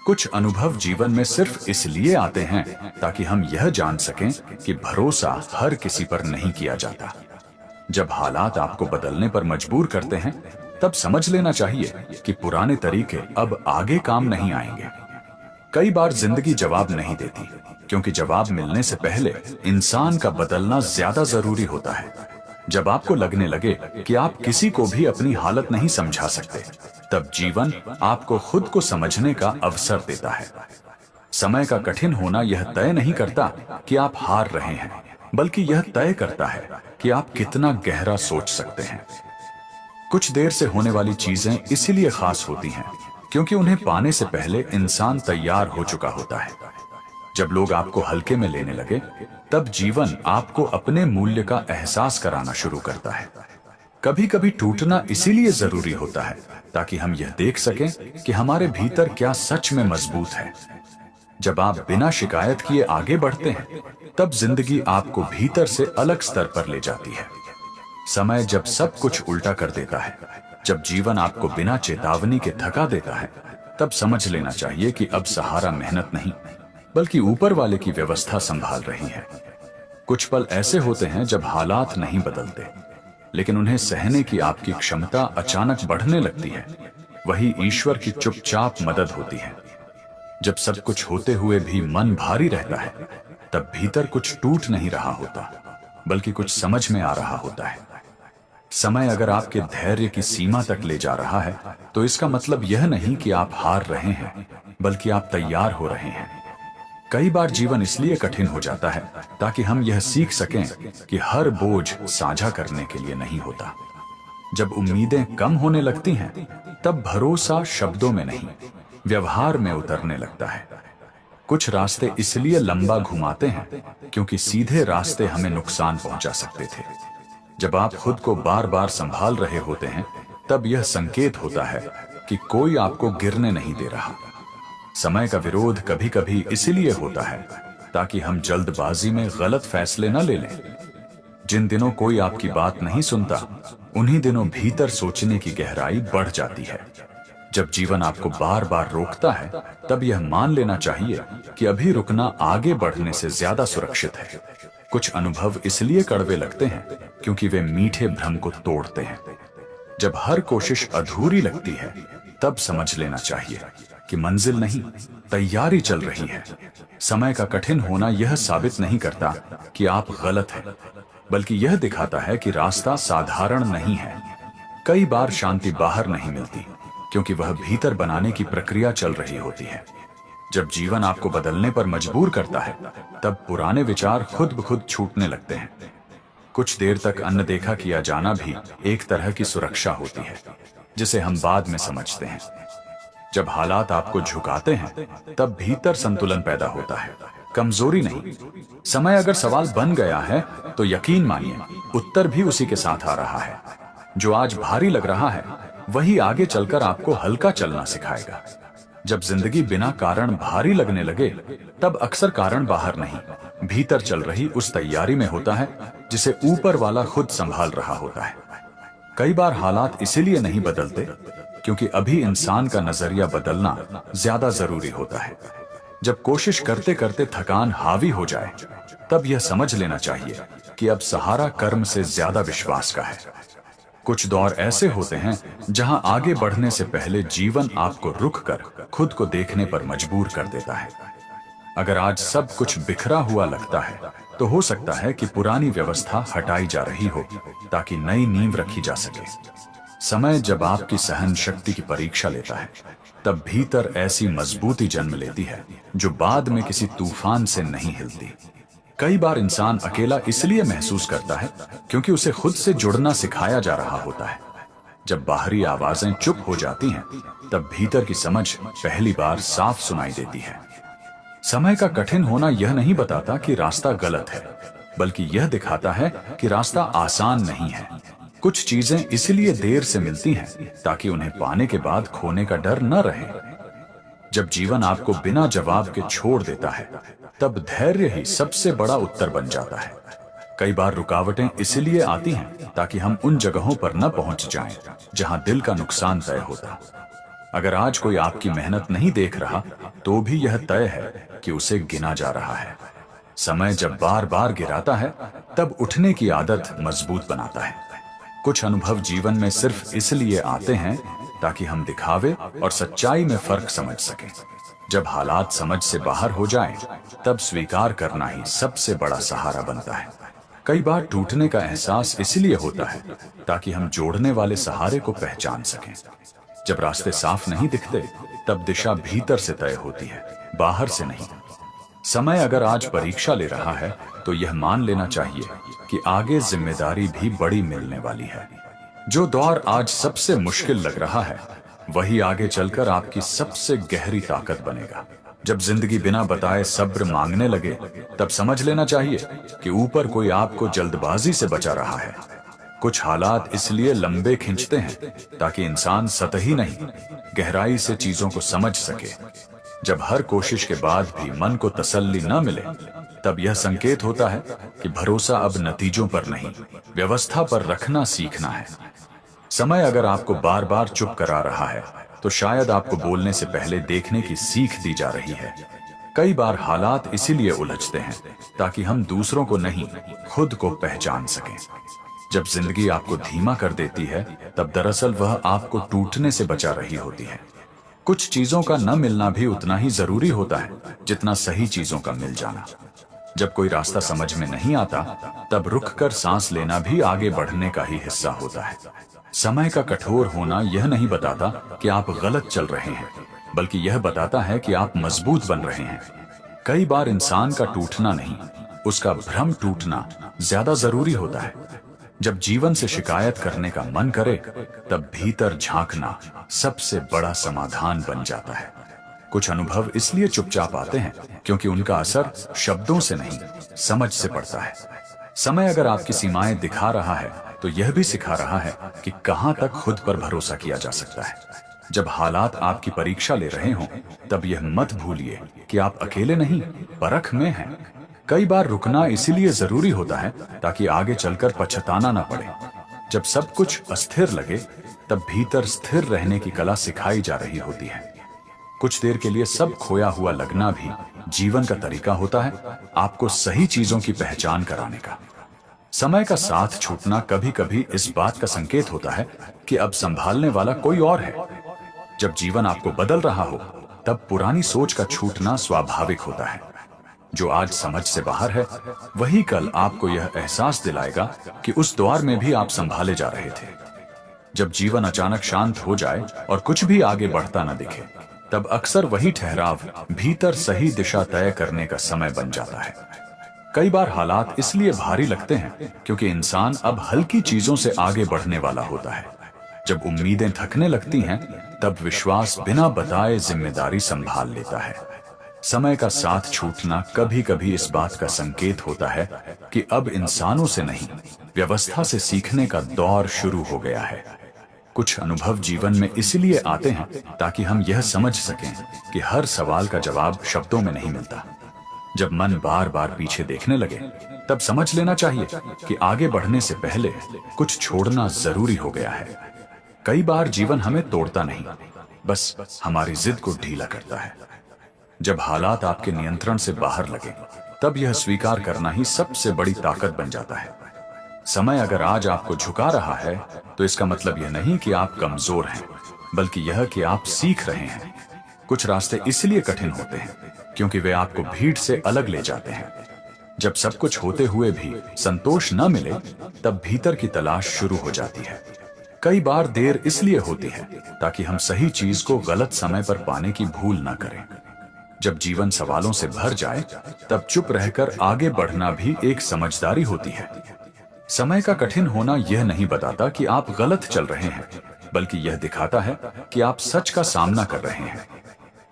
कुछ अनुभव जीवन में सिर्फ इसलिए आते हैं ताकि हम यह जान सकें कि भरोसा हर किसी पर नहीं किया जाता। जब हालात आपको बदलने पर मजबूर करते हैं, तब समझ लेना चाहिए कि पुराने तरीके अब आगे काम नहीं आएंगे। कई बार जिंदगी जवाब नहीं देती, क्योंकि जवाब मिलने से पहले इंसान का बदलना ज्यादा जरूरी होता है। जब आपको लगने लगे कि आप किसी को भी अपनी हालत नहीं समझा सकते, तब जीवन आपको खुद को समझने का अवसर देता है। समय का कठिन होना यह तय नहीं करता कि आप हार रहे हैं, बल्कि यह तय करता है कि आप कितना गहरा सोच सकते हैं। कुछ देर से होने वाली चीजें इसीलिए खास होती हैं क्योंकि उन्हें पाने से पहले इंसान तैयार हो चुका होता है। जब लोग आपको हल्के में लेने लगे, तब जीवन आपको अपने मूल्य का एहसास कराना शुरू करता है। कभी कभी टूटना इसीलिए जरूरी होता है ताकि हम यह देख सकें कि हमारे भीतर क्या सच में मजबूत है। जब आप बिना शिकायत किए आगे बढ़ते हैं, तब जिंदगी आपको भीतर से अलग स्तर पर ले जाती है। समय जब सब कुछ उल्टा कर देता है, जब जीवन आपको बिना चेतावनी के थका देता है, तब समझ लेना चाहिए कि अब सहारा मेहनत नहीं, बल्कि ऊपर वाले की व्यवस्था संभाल रही है। कुछ पल ऐसे होते हैं जब हालात नहीं बदलते, लेकिन उन्हें सहने की आपकी क्षमता अचानक बढ़ने लगती है। वही ईश्वर की चुपचाप मदद होती है। जब सब कुछ होते हुए भी मन भारी रहता है, तब भीतर कुछ टूट नहीं रहा होता, बल्कि कुछ समझ में आ रहा होता है। समय अगर आपके धैर्य की सीमा तक ले जा रहा है, तो इसका मतलब यह नहीं कि आप हार रहे हैं, बल्कि आप तैयार हो रहे हैं। कई बार जीवन इसलिए कठिन हो जाता है ताकि हम यह सीख सकें कि हर बोझ साझा करने के लिए नहीं होता। जब उम्मीदें कम होने लगती हैं, तब भरोसा शब्दों में नहीं, व्यवहार में उतरने लगता है। कुछ रास्ते इसलिए लंबा घुमाते हैं क्योंकि सीधे रास्ते हमें नुकसान पहुंचा सकते थे। जब आप खुद को बार बार संभाल रहे होते हैं, तब यह संकेत होता है कि कोई आपको गिरने नहीं दे रहा। समय का विरोध कभी कभी इसलिए होता है ताकि हम जल्दबाजी में गलत फैसले न ले लें। जिन दिनों कोई आपकी बात नहीं सुनता, उन्हीं दिनों भीतर सोचने की गहराई बढ़ जाती है। जब जीवन आपको बार बार रोकता है, तब यह मान लेना चाहिए कि अभी रुकना आगे बढ़ने से ज्यादा सुरक्षित है। कुछ अनुभव इसलिए कड़वे लगते हैं क्योंकि वे मीठे भ्रम को तोड़ते हैं। जब हर कोशिश अधूरी लगती है, तब समझ लेना चाहिए कि मंजिल नहीं, तैयारी चल रही है। समय का कठिन होना यह साबित नहीं करता कि आप गलत हैं, बल्कि यह दिखाता है कि रास्ता साधारण नहीं है। कई बार शांति बाहर नहीं मिलती क्योंकि वह भीतर बनाने की प्रक्रिया चल रही होती है। जब जीवन आपको बदलने पर मजबूर करता है, तब पुराने विचार खुद ब खुद छूटने लगते हैं। कुछ देर तक अनदेखा किया जाना भी एक तरह की सुरक्षा होती है, जिसे हम बाद में समझते हैं। जब हालात आपको झुकाते हैं, तब भीतर संतुलन पैदा होता है, कमजोरी नहीं। समय अगर सवाल बन गया है, तो यकीन मानिए उत्तर भी उसी के साथ आ रहा है। जो आज भारी लग रहा है, वही आगे चलकर आपको हल्का चलना सिखाएगा। जब जिंदगी बिना कारण भारी लगने लगे, तब अक्सर कारण बाहर नहीं, भीतर चल रही उस तैयारी में होता है जिसे ऊपर वाला खुद संभाल रहा होता है। कई बार हालात इसीलिए नहीं बदलते क्योंकि अभी इंसान का नजरिया बदलना ज्यादा जरूरी होता है। जब कोशिश करते करते थकान हावी हो जाए, तब यह समझ लेना चाहिए कि अब सहारा कर्म से ज्यादा विश्वास का है। कुछ दौर ऐसे होते हैं जहां आगे बढ़ने से पहले जीवन आपको रुककर खुद को देखने पर मजबूर कर देता है। अगर आज सब कुछ बिखरा हुआ लगता है, तो हो सकता है कि पुरानी व्यवस्था हटाई जा रही हो ताकि नई नींव रखी जा सके। समय जब आपकी सहन शक्ति की परीक्षा लेता है, तब भीतर ऐसी मजबूती जन्म लेती है जो बाद में किसी तूफान से नहीं हिलती। कई बार इंसान अकेला इसलिए महसूस करता है क्योंकि उसे खुद से जुड़ना सिखाया जा रहा होता है। जब बाहरी आवाजें चुप हो जाती हैं, तब भीतर की समझ पहली बार साफ सुनाई देती है। समय का कठिन होना यह नहीं बताता कि रास्ता गलत है, बल्कि यह दिखाता है कि रास्ता आसान नहीं है। कुछ चीजें इसलिए देर से मिलती हैं ताकि उन्हें पाने के बाद खोने का डर न रहे। जब जीवन आपको बिना जवाब के छोड़ देता है, तब धैर्य ही सबसे बड़ा उत्तर बन जाता है। कई बार रुकावटें इसलिए आती हैं ताकि हम उन जगहों पर न पहुंच जाएं जहां दिल का नुकसान तय होता। अगर आज कोई आपकी मेहनत नहीं देख रहा, तो भी यह तय है कि उसे गिना जा रहा है। समय जब बार बार गिराता है, तब उठने की आदत मजबूत बनाता है। कुछ अनुभव जीवन में सिर्फ इसलिए आते हैं ताकि हम दिखावे और सच्चाई में फर्क समझ सकें। जब हालात समझ से बाहर हो जाएं, तब स्वीकार करना ही सबसे बड़ा सहारा बनता है। कई बार टूटने का एहसास इसलिए होता है ताकि हम जोड़ने वाले सहारे को पहचान सकें। जब रास्ते साफ नहीं दिखते, तब दिशा भीतर से तय होती है, बाहर से नहीं। समय अगर आज परीक्षा ले रहा है, तो यह मान लेना चाहिए कि आगे जिम्मेदारी भी बड़ी मिलने वाली है। जो दौर आज सबसे मुश्किल लग रहा है वही आगे चलकर आपकी सबसे गहरी ताकत बनेगा। जब जिंदगी बिना बताए सब्र मांगने लगे तब समझ लेना चाहिए कि ऊपर कोई आपको जल्दबाजी से बचा रहा है। कुछ हालात इसलिए लंबे खींचते हैं ताकि इंसान सतही नहीं गहराई से चीजों को समझ सके। जब हर कोशिश के बाद भी मन को तसल्ली न मिले तब यह संकेत होता है कि भरोसा अब नतीजों पर नहीं व्यवस्था पर रखना सीखना है। समय अगर आपको बार बार चुप करा रहा है तो शायद आपको बोलने से पहले देखने की सीख दी जा रही है। कई बार हालात इसीलिए उलझते हैं ताकि हम दूसरों को नहीं खुद को पहचान सकें। जब जिंदगी आपको धीमा कर देती है तब दरअसल वह आपको टूटने से बचा रही होती है। कुछ चीजों का न मिलना भी उतना ही जरूरी होता है जितना सही चीजों का मिल जाना। जब कोई रास्ता समझ में नहीं आता तब रुक कर सांस लेना भी आगे बढ़ने का ही हिस्सा होता है। समय का कठोर होना यह नहीं बताता कि आप गलत चल रहे हैं, बल्कि यह बताता है कि आप मजबूत बन रहे हैं। कई बार इंसान का टूटना नहीं, उसका भ्रम टूटना ज्यादा जरूरी होता है। जब जीवन से शिकायत करने का मन करे तब भीतर झांकना सबसे बड़ा समाधान बन जाता है। कुछ अनुभव इसलिए चुपचाप आते हैं क्योंकि उनका असर शब्दों से नहीं समझ से पड़ता है। समय अगर आपकी सीमाएं दिखा रहा है तो यह भी सिखा रहा है कि कहां तक खुद पर भरोसा किया जा सकता है। जब हालात आपकी परीक्षा ले रहे हों तब यह मत भूलिए कि आप अकेले नहीं परख में हैं। कई बार रुकना इसीलिए जरूरी होता है ताकि आगे चलकर पछताना न पड़े। जब सब कुछ अस्थिर लगे तब भीतर स्थिर रहने की कला सिखाई जा रही होती है। कुछ देर के लिए सब खोया हुआ लगना भी जीवन का तरीका होता है, आपको सही चीजों की पहचान कराने का। समय का साथ छूटना कभी कभी इस बात का संकेत होता है कि अब संभालने वाला कोई और है। जब जीवन आपको बदल रहा हो तब पुरानी सोच का छूटना स्वाभाविक होता है। जो आज समझ से बाहर है वही कल आपको यह एहसास दिलाएगा कि उस दौर में भी आप संभाले जा रहे थे। जब जीवन अचानक शांत हो जाए और कुछ भी आगे बढ़ता न दिखे तब अक्सर वही ठहराव भीतर सही दिशा तय करने का समय बन जाता है। कई बार हालात इसलिए भारी लगते हैं क्योंकि इंसान अब हल्की चीजों से आगे बढ़ने वाला होता है। जब उम्मीदें थकने लगती हैं तब विश्वास बिना बताए जिम्मेदारी संभाल लेता है। समय का साथ छूटना कभी कभी इस बात का संकेत होता है कि अब इंसानों से नहीं व्यवस्था से सीखने का दौर शुरू हो गया है। कुछ अनुभव जीवन में इसलिए आते हैं ताकि हम यह समझ सकें कि हर सवाल का जवाब शब्दों में नहीं मिलता। जब मन बार बार पीछे देखने लगे तब समझ लेना चाहिए कि आगे बढ़ने से पहले कुछ छोड़ना जरूरी हो गया है। कई बार जीवन हमें तोड़ता नहीं, बस हमारी जिद को ढीला करता है। जब हालात आपके नियंत्रण से बाहर लगे तब यह स्वीकार करना ही सबसे बड़ी ताकत बन जाता है। समय अगर आज आपको झुका रहा है तो इसका मतलब यह नहीं कि आप कमजोर हैं, बल्कि यह कि आप सीख रहे हैं। कुछ रास्ते इसलिए कठिन होते हैं क्योंकि वे आपको भीड़ से अलग ले जाते हैं। जब सब कुछ होते हुए भी संतोष न मिले तब भीतर की तलाश शुरू हो जाती है। कई बार देर इसलिए होती है ताकि हम सही चीज को गलत समय पर पाने की भूल न करें। जब जीवन सवालों से भर जाए तब चुप रहकर आगे बढ़ना भी एक समझदारी होती है। समय का कठिन होना यह नहीं बताता कि आप गलत चल रहे हैं, बल्कि यह दिखाता है कि आप सच का सामना कर रहे हैं।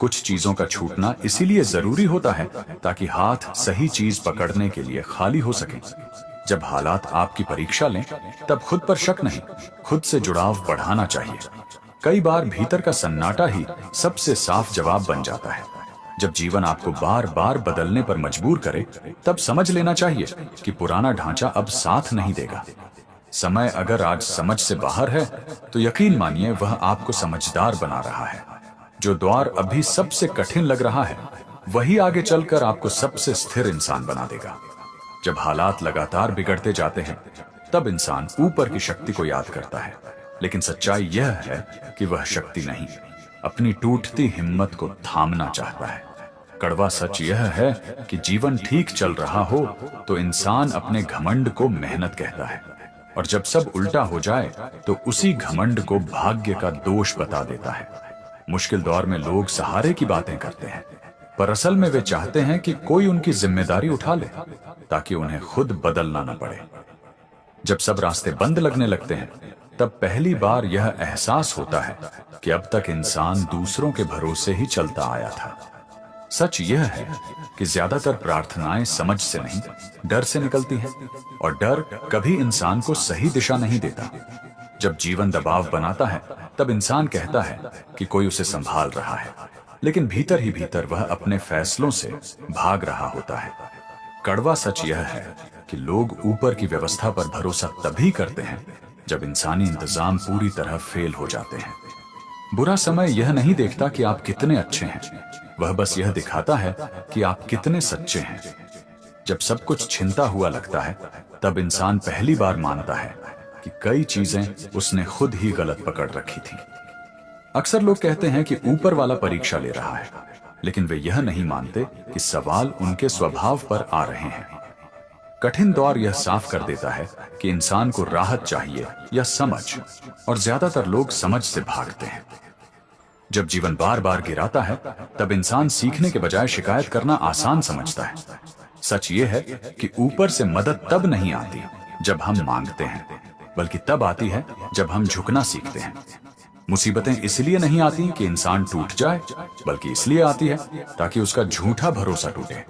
कुछ चीजों का छूटना इसीलिए जरूरी होता है ताकि हाथ सही चीज पकड़ने के लिए खाली हो सके। जब हालात आपकी परीक्षा लें तब खुद पर शक नहीं, खुद से जुड़ाव बढ़ाना चाहिए। कई बार भीतर का सन्नाटा ही सबसे साफ जवाब बन जाता है। जब जीवन आपको बार बार बदलने पर मजबूर करे तब समझ लेना चाहिए कि पुराना ढांचा अब साथ नहीं देगा। समय अगर आज समझ से बाहर है तो यकीन मानिए वह आपको समझदार बना रहा है। जो द्वार अभी सबसे कठिन लग रहा है वही आगे चलकर आपको सबसे स्थिर इंसान बना देगा। जब हालात लगातार बिगड़ते जाते हैं तब इंसान ऊपर की शक्ति को याद करता है, लेकिन सच्चाई यह है कि वह शक्ति नहीं, अपनी टूटती हिम्मत को थामना चाहता है। कड़वा सच यह है कि जीवन ठीक चल रहा हो तो इंसान अपने घमंड को मेहनत कहता है, और जब सब उल्टा हो जाए तो उसी घमंड को भाग्य का दोष बता देता है। मुश्किल दौर में लोग सहारे की बातें करते हैं, पर असल में वे चाहते हैं कि कोई उनकी जिम्मेदारी उठा ले ताकि उन्हें खुद बदलना न पड़े। जब सब रास्ते बंद लगने लगते हैं तब पहली बार यह एहसास होता है कि अब तक इंसान दूसरों के भरोसे ही चलता आया था। सच यह है कि ज्यादातर प्रार्थनाएं समझ से नहीं, डर से निकलती है, और डर कभी इंसान को सही दिशा नहीं देता। जब जीवन दबाव बनाता है तब इंसान कहता है कि कोई उसे संभाल रहा है, लेकिन भीतर ही भीतर वह अपने फैसलों से भाग रहा होता है। कड़वा सच यह है कि लोग ऊपर की व्यवस्था पर भरोसा तभी करते हैं जब इंसानी इंतजाम पूरी तरह फेल हो जाते हैं। बुरा समय यह नहीं देखता कि आप कितने अच्छे हैं, वह बस यह दिखाता है कि आप कितने सच्चे हैं। जब सब कुछ छिनता हुआ लगता है तब इंसान पहली बार मानता है कि कई चीजें उसने खुद ही गलत पकड़ रखी थी। अक्सर लोग कहते हैं कि ऊपर वाला परीक्षा ले रहा है, लेकिन वे यह नहीं मानते कि सवाल उनके स्वभाव पर आ रहे हैं। कठिन दौर यह साफ कर देता है कि इंसान को राहत चाहिए या समझ, और ज्यादातर लोग समझ से भागते हैं। जब जीवन बार बार गिराता है तब इंसान सीखने के बजाय शिकायत करना आसान समझता है। सच ये है कि ऊपर से मदद तब नहीं आती जब हम मांगते हैं, बल्कि तब आती है जब हम झुकना सीखते हैं। मुसीबतें इसलिए नहीं आती कि इंसान टूट जाए, बल्कि इसलिए आती है ताकि उसका झूठा भरोसा टूटे।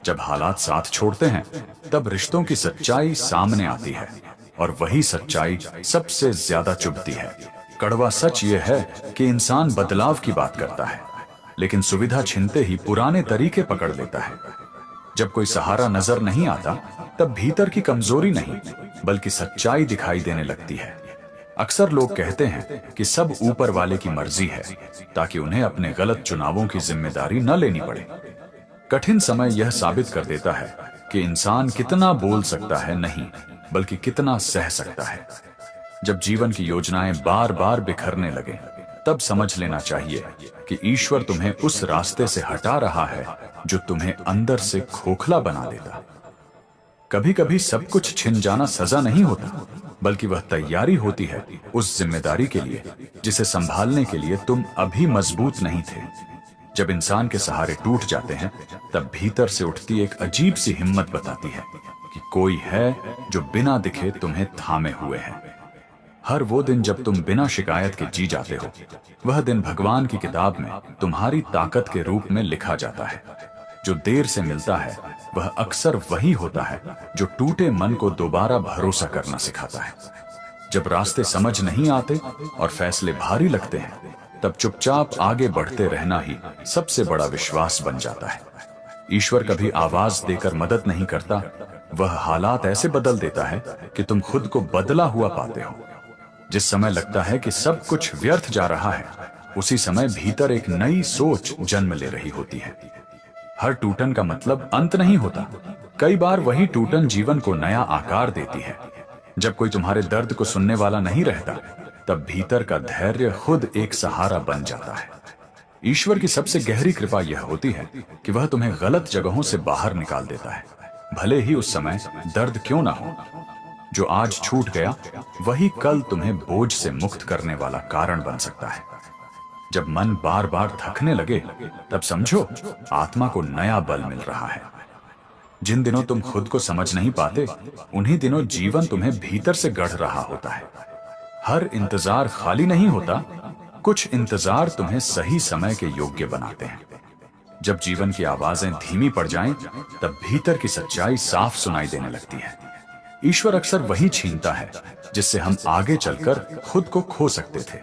जब हालात साथ छोड़ते हैं तब रिश्तों की सच्चाई सामने आती है, और वही सच्चाई सबसे ज्यादा चुभती है। कड़वा सच यह है कि इंसान बदलाव की बात करता है, लेकिन सुविधा छिनते ही पुराने तरीके पकड़ लेता है। जब कोई सहारा नजर नहीं आता तब भीतर की कमजोरी नहीं, बल्कि सच्चाई दिखाई देने लगती है। अक्सर लोग कहते हैं कि सब ऊपर वाले की मर्जी है, ताकि उन्हें अपने गलत चुनावों की जिम्मेदारी न लेनी पड़े। कठिन समय यह साबित कर देता है कि इंसान कितना बोल सकता है नहीं, बल्कि कितना सह सकता है। जब जीवन की योजनाएं बार बार बिखरने लगे तब समझ लेना चाहिए कि ईश्वर तुम्हें उस रास्ते से हटा रहा है जो तुम्हें अंदर से खोखला बना देता। कभी कभी सब कुछ छिन जाना सजा नहीं होता, बल्कि वह तैयारी होती है उस जिम्मेदारी के लिए जिसे संभालने के लिए तुम अभी मजबूत नहीं थे। जब इंसान के सहारे टूट जाते हैं तब भीतर से उठती एक अजीब सी हिम्मत बताती है कि कोई है जो बिना दिखे तुम्हें थामे हुए है। हर वो दिन जब तुम बिना शिकायत के जी जाते हो, वह दिन भगवान की किताब में तुम्हारी ताकत के रूप में लिखा जाता है। जो देर से मिलता है वह अक्सर वही होता है जो टूटे मन को दोबारा भरोसा करना सिखाता है। जब रास्ते समझ नहीं आते और फैसले भारी लगते हैं तब चुपचाप आगे बढ़ते रहना ही सबसे बड़ा विश्वास बन जाता है। ईश्वर कभी आवाज देकर मदद नहीं करता, वह हालात ऐसे बदल देता है कि तुम खुद को बदला हुआ पाते हो। जिस समय लगता है कि सब कुछ व्यर्थ जा रहा है, उसी समय भीतर एक नई सोच जन्म ले रही होती है। हर टूटन का मतलब अंत नहीं होता, कई बार वही टूटन जीवन को नया आकार देती है। जब कोई तुम्हारे दर्द को सुनने वाला नहीं रहता तब भीतर का धैर्य खुद एक सहारा बन जाता है। ईश्वर की सबसे गहरी कृपा यह होती है कि वह तुम्हें गलत जगहों से बाहर निकाल देता है, भले ही उस समय दर्द क्यों ना हो। जो आज छूट गया वही कल तुम्हें बोझ से मुक्त करने वाला कारण बन सकता है। जब मन बार बार थकने लगे तब समझो आत्मा को नया बल मिल रहा है। जिन दिनों तुम खुद को समझ नहीं पाते, उन्हीं दिनों जीवन तुम्हें भीतर से गढ़ रहा होता है। हर इंतजार खाली नहीं होता, कुछ इंतजार तुम्हें सही समय के योग्य बनाते हैं। जब जीवन की आवाजें धीमी पड़ जाएं, तब भीतर की सच्चाई साफ सुनाई देने लगती है। ईश्वर अक्सर वही छीनता है जिससे हम आगे चलकर खुद को खो सकते थे।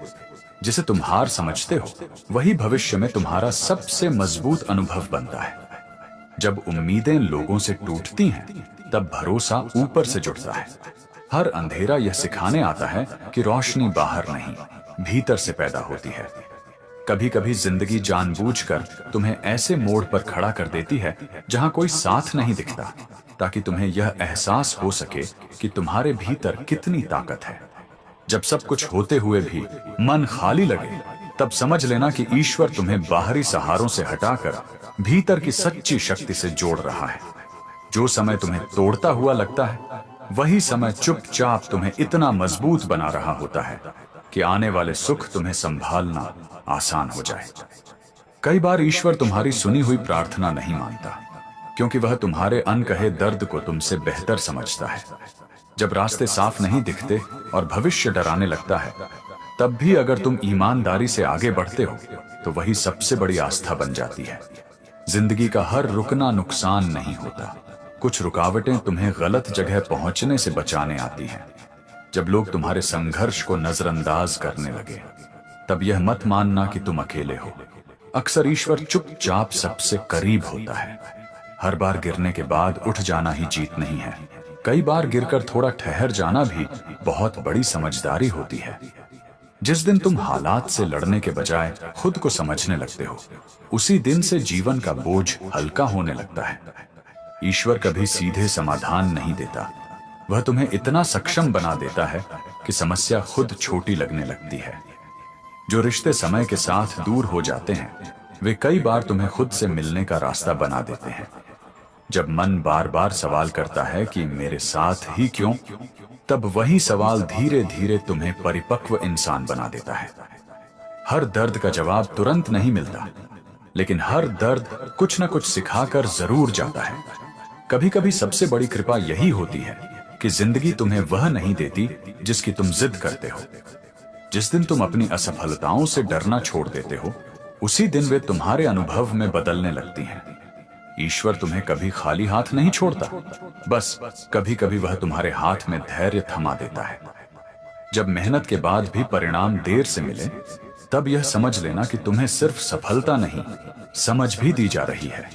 जिसे तुम हार समझते हो वही भविष्य में तुम्हारा सबसे मजबूत अनुभव बनता है। जब उम्मीदें लोगों से टूटती हैं तब भरोसा ऊपर से जुड़ता है। हर अंधेरा यह सिखाने आता है कि रोशनी बाहर नहीं, भीतर से पैदा होती है। कभी कभी जिंदगी जानबूझकर तुम्हें ऐसे मोड़ पर खड़ा कर देती है जहां कोई साथ नहीं दिखता, ताकि तुम्हें यह एहसास हो सके कि तुम्हारे भीतर कितनी ताकत है। जब सब कुछ होते हुए भी मन खाली लगे तब समझ लेना कि ईश्वर तुम्हें बाहरी सहारों से हटाकर भीतर की सच्ची शक्ति से जोड़ रहा है। जो समय तुम्हें तोड़ता हुआ लगता है वही समय चुपचाप तुम्हें इतना मजबूत बना रहा होता है कि आने वाले सुख तुम्हें संभालना आसान हो जाए। कई बार ईश्वर तुम्हारी सुनी हुई प्रार्थना नहीं मानता, क्योंकि वह तुम्हारे अनकहे दर्द को तुमसे बेहतर समझता है। जब रास्ते साफ नहीं दिखते और भविष्य डराने लगता है, तब भी अगर तुम ईमानदारी से आगे बढ़ते हो तो वही सबसे बड़ी आस्था बन जाती है। जिंदगी का हर रुकना नुकसान नहीं होता। कुछ रुकावटें तुम्हें गलत जगह पहुंचने से बचाने आती हैं। जब लोग तुम्हारे संघर्ष को नजरअंदाज करने लगे, तब यह मत मानना कि तुम अकेले हो। अक्सर ईश्वर चुपचाप सबसे करीब होता है। हर बार गिरने के बाद उठ जाना ही जीत नहीं है। कई बार गिरकर थोड़ा ठहर जाना भी बहुत बड़ी समझदारी होती है। जिस दिन तुम हालात से लड़ने के बजाय खुद को समझने लगते हो, उसी दिन से जीवन का बोझ हल्का होने लगता है। ईश्वर कभी सीधे समाधान नहीं देता। वह तुम्हें इतना सक्षम बना देता है कि समस्या खुद छोटी लगने लगती है। जो रिश्ते समय के साथ दूर हो जाते हैं, वे कई बार तुम्हें खुद से मिलने का रास्ता बना देते हैं। जब मन बार बार सवाल करता है कि मेरे साथ ही क्यों, तब वही सवाल धीरे धीरे तुम्हें परिपक्व इंसान बना देता है। हर दर्द का जवाब तुरंत नहीं मिलता, लेकिन हर दर्द कुछ न कुछ सिखाकर जरूर जाता है। कभी कभी सबसे बड़ी कृपा यही होती है कि जिंदगी तुम्हें वह नहीं देती जिसकी तुम जिद करते हो। जिस दिन तुम अपनी असफलताओं से डरना छोड़ देते हो, उसी दिन वे तुम्हारे अनुभव में बदलने लगती हैं। ईश्वर तुम्हें कभी खाली हाथ नहीं छोड़ता, बस कभी कभी वह तुम्हारे हाथ में धैर्य थमा देता है। जब मेहनत के बाद भी परिणाम देर से मिले, तब यह समझ लेना कि तुम्हें सिर्फ सफलता नहीं, समझ भी दी जा रही है।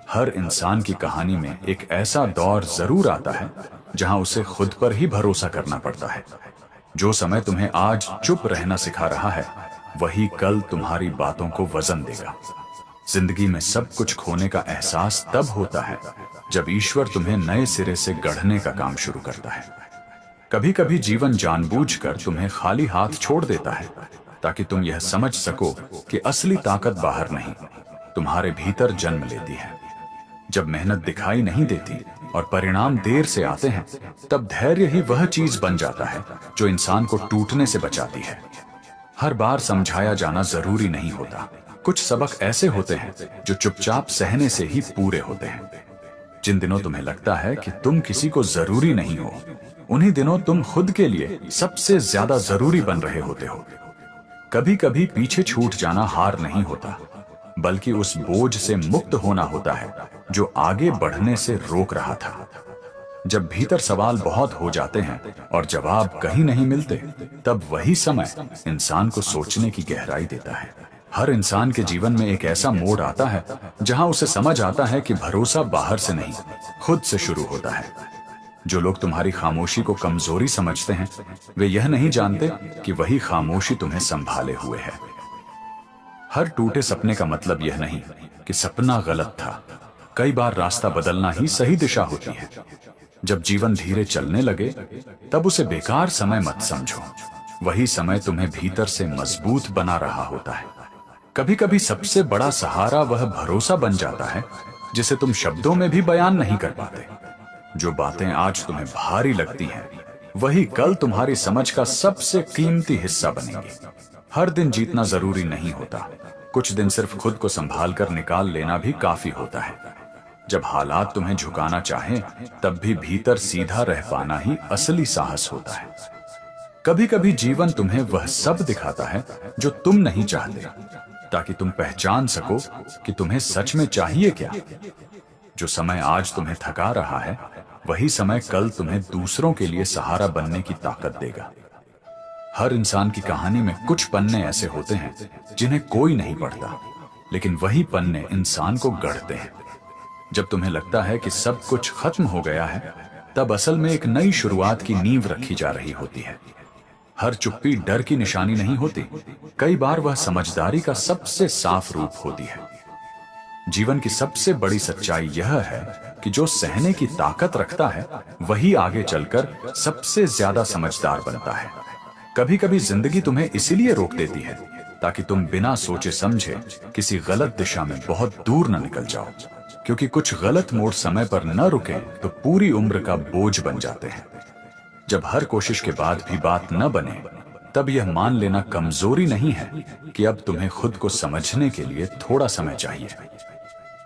हर इंसान की कहानी में एक ऐसा दौर जरूर आता है जहां उसे खुद पर ही भरोसा करना पड़ता है। जो समय तुम्हें आज चुप रहना सिखा रहा है, वही कल तुम्हारी बातों को वजन देगा। जिंदगी में सब कुछ खोने का एहसास तब होता है जब ईश्वर तुम्हें नए सिरे से गढ़ने का काम शुरू करता है। कभी कभी जीवन जानबूझकर तुम्हें खाली हाथ छोड़ देता है, ताकि तुम यह समझ सको कि असली ताकत बाहर नहीं, तुम्हारे भीतर जन्म लेती है। जब मेहनत दिखाई नहीं देती और परिणाम देर से आते हैं, तब धैर्य ही वह चीज बन जाता है जो इंसान को टूटने से बचाती है। हर बार समझाया जाना जरूरी नहीं होता। कुछ सबक ऐसे होते हैं जो चुपचाप सहने से ही पूरे होते हैं। जिन दिनों तुम्हें लगता है कि तुम किसी को जरूरी नहीं हो, उन्हीं दिनों तुम खुद के लिए सबसे ज्यादा जरूरी बन रहे होते हो। कभी कभी पीछे छूट जाना हार नहीं होता, बल्कि उस बोझ से मुक्त होना होता है जो आगे बढ़ने से रोक रहा था। जब भीतर सवाल बहुत हो जाते हैं और जवाब कहीं नहीं मिलते, तब वही समय इंसान को सोचने की गहराई देता है। हर इंसान के जीवन में एक ऐसा मोड़ आता है जहां उसे समझ आता है कि भरोसा बाहर से नहीं, खुद से शुरू होता है। जो लोग तुम्हारी खामोशी को कमजोरी समझते हैं, वे यह नहीं जानते कि वही खामोशी तुम्हें संभाले हुए है। हर टूटे सपने का मतलब यह नहीं कि सपना गलत था। कई बार रास्ता बदलना ही सही दिशा होती है। जब जीवन धीरे चलने लगे, तब उसे बेकार समय मत समझो। वही समय तुम्हें भीतर से मजबूत बना रहा होता है। कभी कभी सबसे बड़ा सहारा वह भरोसा बन जाता है जिसे तुम शब्दों में भी बयान नहीं कर पाते। जो बातें आज तुम्हें भारी लगती हैं, वही कल तुम्हारी समझ का सबसे कीमती हिस्सा बनेंगी। हर दिन जीतना जरूरी नहीं होता। कुछ दिन सिर्फ खुद को संभाल कर निकाल लेना भी काफी होता है। जब हालात तुम्हें झुकाना चाहें, तब भी भीतर सीधा रह पाना ही असली साहस होता है। कभी कभी जीवन तुम्हें वह सब दिखाता है जो तुम नहीं चाहते, ताकि तुम पहचान सको कि तुम्हें सच में चाहिए क्या। जो समय आज तुम्हें थका रहा है, वही समय कल तुम्हें दूसरों के लिए सहारा बनने की ताकत देगा। हर इंसान की कहानी में कुछ पन्ने ऐसे होते हैं जिन्हें कोई नहीं पढ़ता, लेकिन वही पन्ने इंसान को गढ़ते हैं। जब तुम्हें लगता है कि सब कुछ खत्म हो गया है, तब असल में एक नई शुरुआत की नींव रखी जा रही होती है। हर चुप्पी डर की निशानी नहीं होती, कई बार वह समझदारी का सबसे साफ रूप होती है। जीवन की सबसे बड़ी सच्चाई यह है कि जो सहने की ताकत रखता है, वही आगे चलकर सबसे ज्यादा समझदार बनता है। कभी कभी जिंदगी तुम्हें इसीलिए रोक देती है ताकि तुम बिना सोचे समझे किसी गलत दिशा में बहुत दूर न निकल जाओ, क्योंकि कुछ गलत मोड़ समय पर न रुके तो पूरी उम्र का बोझ बन जाते हैं। जब हर कोशिश के बाद भी बात न बने, तब यह मान लेना कमजोरी नहीं है कि अब तुम्हें खुद को समझने के लिए थोड़ा समय चाहिए।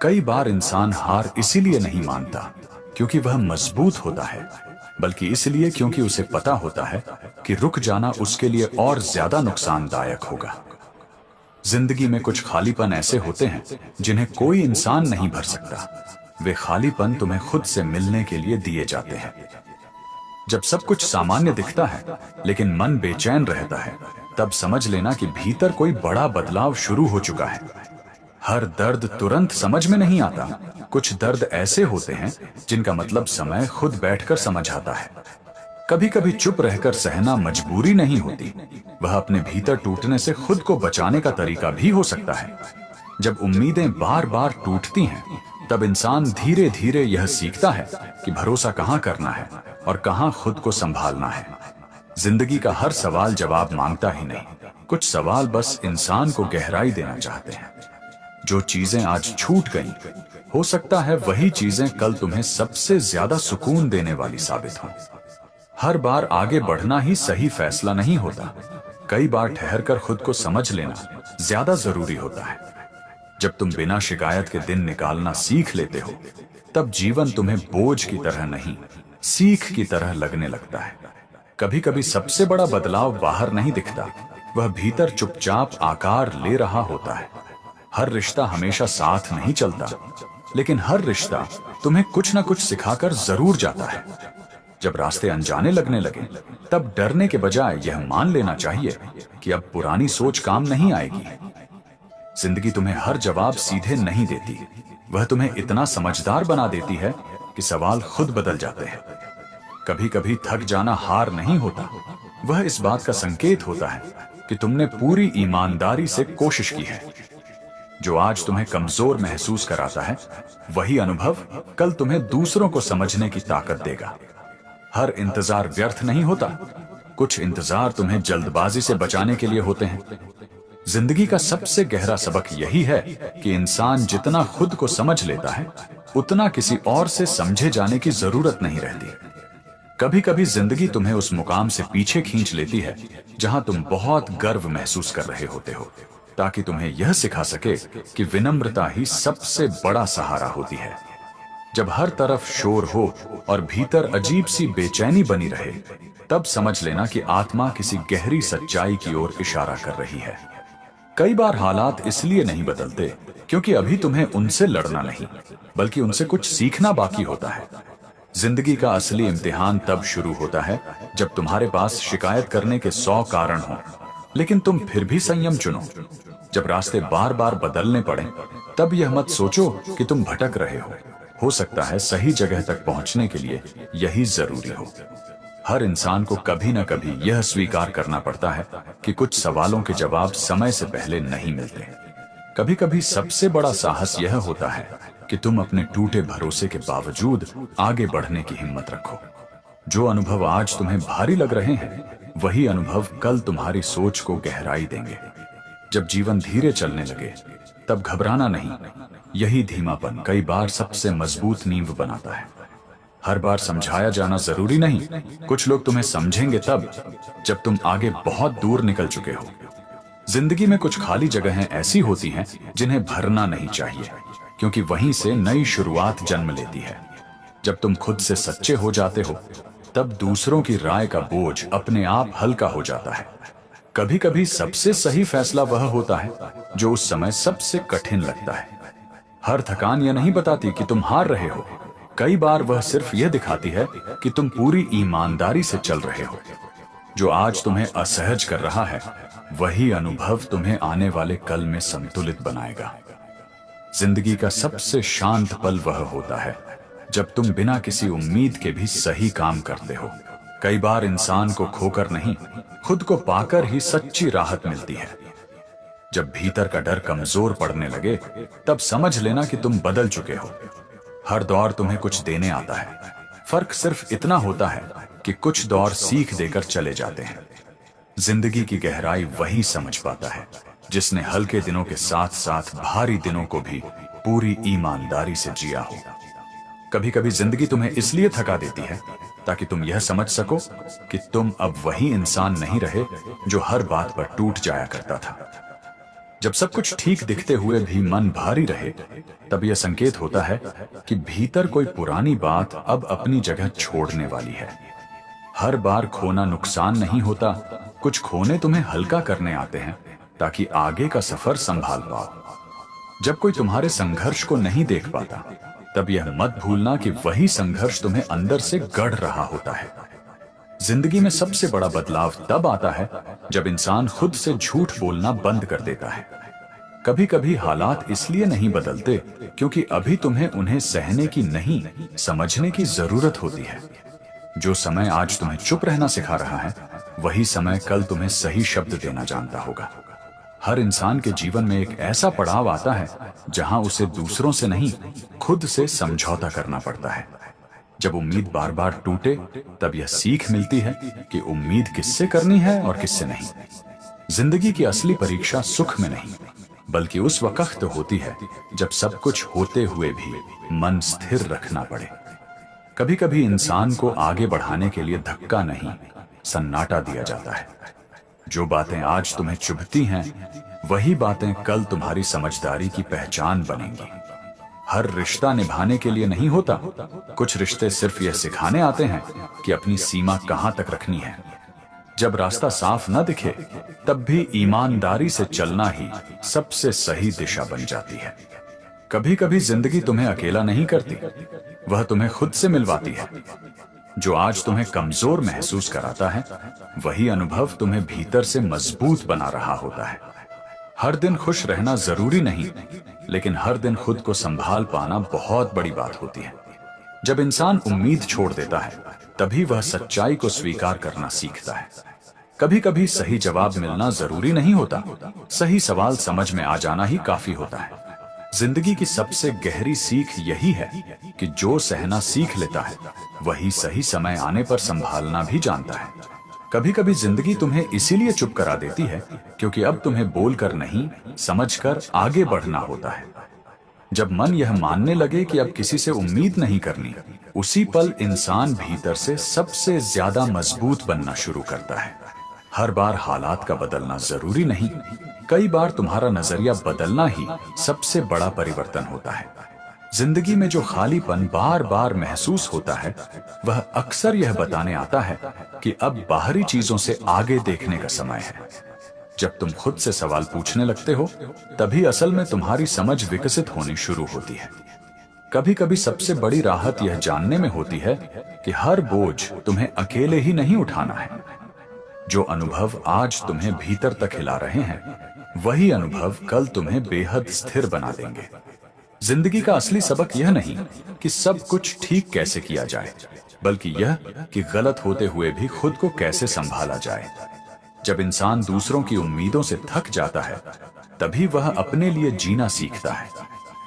कई बार इंसान हार इसीलिए नहीं मानता क्योंकि वह मजबूत होता है, बल्कि इसलिए क्योंकि उसे पता होता है कि रुक जाना उसके लिए और ज्यादा नुकसानदायक होगा। जिंदगी में कुछ खालीपन ऐसे होते हैं जिन्हें कोई इंसान नहीं भर सकता। वे खालीपन तुम्हें खुद से मिलने के लिए दिए जाते हैं। जब सब कुछ सामान्य दिखता है लेकिन मन बेचैन रहता है, तब समझ लेना कि भीतर कोई बड़ा बदलाव शुरू हो चुका है। हर दर्द तुरंत समझ में नहीं आता। कुछ दर्द ऐसे होते हैं जिनका मतलब समय खुद बैठकर समझ आता है। कभी कभी चुप रहकर सहना मजबूरी नहीं होती, वह अपने भीतर टूटने से खुद को बचाने का तरीका भी हो सकता है। जब उम्मीदें बार बार टूटती हैं, तब इंसान धीरे धीरे यह सीखता है कि भरोसा कहाँ करना है और कहाँ खुद को संभालना है। जिंदगी का हर सवाल जवाब मांगता ही नहीं, कुछ सवाल बस इंसान को गहराई देना चाहते हैं। जो चीजें आज छूट गईं, हो सकता है वही चीजें कल तुम्हें सबसे ज्यादा सुकून देने वाली साबित हों। हर बार आगे बढ़ना ही सही फैसला नहीं होता। कई बार ठहरकर खुद को समझ लेना ज्यादा जरूरी होता है। जब तुम बिना शिकायत के दिन निकालना सीख लेते हो, तब जीवन तुम्हें बोझ की तरह नहीं, सीख की तरह लगने लगता है। कभी कभी सबसे बड़ा बदलाव बाहर नहीं दिखता, वह भीतर चुपचाप आकार ले रहा होता है। हर रिश्ता हमेशा साथ नहीं चलता, लेकिन हर रिश्ता तुम्हें कुछ न कुछ सिखाकर जरूर जाता है। जब रास्ते अनजाने लगने लगे, तब डरने के बजाय यह मान लेना चाहिए कि अब पुरानी सोच काम नहीं आएगी। जिंदगी तुम्हें हर जवाब सीधे नहीं देती, वह तुम्हें इतना समझदार बना देती है कि सवाल खुद बदल जाते हैं। कभी कभी थक जाना हार नहीं होता, वह इस बात का संकेत होता है कि तुमने पूरी ईमानदारी से कोशिश की है। जो आज तुम्हें कमजोर महसूस कराता है, वही अनुभव कल तुम्हें दूसरों को समझने की ताकत देगा। हर इंतजार व्यर्थ नहीं होता, कुछ इंतजार तुम्हें जल्दबाजी से बचाने के लिए होते हैं। जिंदगी का सबसे गहरा सबक यही है कि इंसान जितना खुद को समझ लेता है, उतना किसी और से समझे जाने की जरूरत नहीं रहती। कभी कभी जिंदगी तुम्हें उस मुकाम से पीछे खींच लेती है जहां तुम बहुत गर्व महसूस कर रहे होते हो, ताकि तुम्हें यह सिखा सके कि विनम्रता ही सबसे बड़ा सहारा होती है। जब हर तरफ शोर हो और भीतर अजीब सी बेचैनी बनी रहे, तब समझ लेना कि आत्मा किसी गहरी सच्चाई की ओर इशारा कर रही है। कई बार हालात इसलिए नहीं बदलते क्योंकि अभी तुम्हें उनसे लड़ना नहीं, बल्कि उनसे कुछ सीखना बाकी होता है। जिंदगी का असली इम्तिहान तब शुरू होता है जब तुम्हारे पास शिकायत करने के 100 कारण हों, लेकिन तुम फिर भी संयम चुनो। जब रास्ते बार बार बदलने पड़े, तब यह मत सोचो कि तुम भटक रहे हो सकता है सही जगह तक पहुंचने के लिए यही जरूरी हो। हर इंसान को कभी न कभी यह स्वीकार करना पड़ता है कि कुछ सवालों के जवाब समय से पहले नहीं मिलते। कभी कभी सबसे बड़ा साहस यह होता है कि तुम अपने टूटे भरोसे के बावजूद आगे बढ़ने की हिम्मत रखो। जो अनुभव आज तुम्हें भारी लग रहे हैं, वही अनुभव कल तुम्हारी सोच को गहराई देंगे। जब जीवन धीरे चलने लगे, तब घबराना नहीं, यही धीमापन कई बार सबसे मजबूत नींव बनाता है। हर बार समझाया जाना जरूरी नहीं, कुछ लोग तुम्हें समझेंगे तब जब तुम आगे बहुत दूर निकल चुके हो। जिंदगी में कुछ खाली जगहें ऐसी होती हैं जिन्हें भरना नहीं चाहिए, क्योंकि वहीं से नई शुरुआत जन्म लेती है। जब तुम खुद से सच्चे हो जाते हो, तब दूसरों की राय का बोझ अपने आप हल्का हो जाता है। कभी कभी सबसे सही फैसला वह होता है जो उस समय सबसे कठिन लगता है। हर थकान यह नहीं बताती कि तुम हार रहे हो, कई बार वह सिर्फ यह दिखाती है कि तुम पूरी ईमानदारी से चल रहे हो। जो आज तुम्हें असहज कर रहा है, वही अनुभव तुम्हें आने वाले कल में संतुलित बनाएगा। जिंदगी का सबसे शांत पल वह होता है जब तुम बिना किसी उम्मीद के भी सही काम करते हो। कई बार इंसान को खोकर नहीं, खुद को पाकर ही सच्ची राहत मिलती है। जब भीतर का डर कमजोर पड़ने लगे, तब समझ लेना कि तुम बदल चुके हो। हर दौर तुम्हें कुछ देने आता है, फर्क सिर्फ इतना होता है कि कुछ दौर सीख देकर चले जाते हैं। जिंदगी की गहराई वही समझ पाता है जिसने हल्के दिनों के साथ साथ भारी दिनों को भी पूरी ईमानदारी से जिया हो। कभी कभी जिंदगी तुम्हें इसलिए थका देती है ताकि तुम यह समझ सको कि तुम अब वही इंसान नहीं रहे जो हर बात पर टूट जाया करता था। जब सब कुछ ठीक दिखते हुए भी मन भारी रहे, तब यह संकेत होता है कि भीतर कोई पुरानी बात अब अपनी जगह छोड़ने वाली है। हर बार खोना नुकसान नहीं होता, कुछ खोने तुम्हें हल्का करने आते हैं ताकि आगे का सफर संभाल पाओ। जब कोई तुम्हारे संघर्ष को नहीं देख पाता, तब यह मत भूलना कि वही संघर्ष तुम्हें अंदर से गढ़ रहा होता है। जिंदगी में सबसे बड़ा बदलाव तब आता है जब इंसान खुद से झूठ बोलना बंद कर देता है। कभी कभी हालात इसलिए नहीं बदलते क्योंकि अभी तुम्हें उन्हें सहने की नहीं, समझने की जरूरत होती है। जो समय आज तुम्हें चुप रहना सिखा रहा है, वही समय कल तुम्हें सही शब्द देना जानता होगा। हर इंसान के जीवन में एक ऐसा पड़ाव आता है जहां उसे दूसरों से नहीं, खुद से समझौता करना पड़ता है। जब उम्मीद बार बार टूटे, तब यह सीख मिलती है कि उम्मीद किससे करनी है और किससे नहीं। जिंदगी की असली परीक्षा सुख में नहीं, बल्कि उस वक्त होती है जब सब कुछ होते हुए भी मन स्थिर रखना पड़े। कभी कभी इंसान को आगे बढ़ाने के लिए धक्का नहीं, सन्नाटा दिया जाता है। जो बातें आज तुम्हें चुभती हैं, वही बातें कल तुम्हारी समझदारी की पहचान बनेंगी। हर रिश्ता निभाने के लिए नहीं होता, कुछ रिश्ते सिर्फ यह सिखाने आते हैं कि अपनी सीमा कहां तक रखनी है। जब रास्ता साफ न दिखे, तब भी ईमानदारी से चलना ही सबसे सही दिशा बन जाती है। कभी कभी जिंदगी तुम्हें अकेला नहीं करती, वह तुम्हें खुद से मिलवाती है। जो आज तुम्हें कमजोर महसूस कराता है, वही अनुभव तुम्हें भीतर से मजबूत बना रहा होता है। हर दिन खुश रहना जरूरी नहीं, लेकिन हर दिन खुद को संभाल पाना बहुत बड़ी बात होती है। जब इंसान उम्मीद छोड़ देता है, तभी वह सच्चाई को स्वीकार करना सीखता है। कभी कभी सही जवाब मिलना जरूरी नहीं होता, सही सवाल समझ में आ जाना ही काफी होता है। जिंदगी की सबसे गहरी सीख यही है कि जो सहना सीख लेता है, वही सही समय आने पर संभालना भी जानता है। कभी कभी जिंदगी तुम्हें इसीलिए चुप करा देती है क्योंकि अब तुम्हें बोलकर नहीं, समझकर आगे बढ़ना होता है। जब मन यह मानने लगे कि अब किसी से उम्मीद नहीं करनी, उसी पल इंसान भीतर से सबसे ज्यादा मजबूत बनना शुरू करता है। हर बार हालात का बदलना जरूरी नहीं, कई बार तुम्हारा नजरिया बदलना ही सबसे बड़ा परिवर्तन होता है। जिंदगी में जो खालीपन बार बार महसूस होता है, वह अक्सर यह बताने आता है कि अब बाहरी चीजों से आगे देखने का समय है। जब तुम खुद से सवाल पूछने लगते हो, तभी असल में तुम्हारी समझ विकसित होनी शुरू होती है। कभी कभी सबसे बड़ी राहत यह जानने में होती है कि हर बोझ तुम्हें अकेले ही नहीं उठाना है। जो अनुभव आज तुम्हें भीतर तक हिला रहे हैं, वही अनुभव कल तुम्हें बेहद स्थिर बना देंगे। जिंदगी का असली सबक यह नहीं कि सब कुछ ठीक कैसे किया जाए, बल्कि यह कि गलत होते हुए भी खुद को कैसे संभाला जाए। जब इंसान दूसरों की उम्मीदों से थक जाता है, तभी वह अपने लिए जीना सीखता है।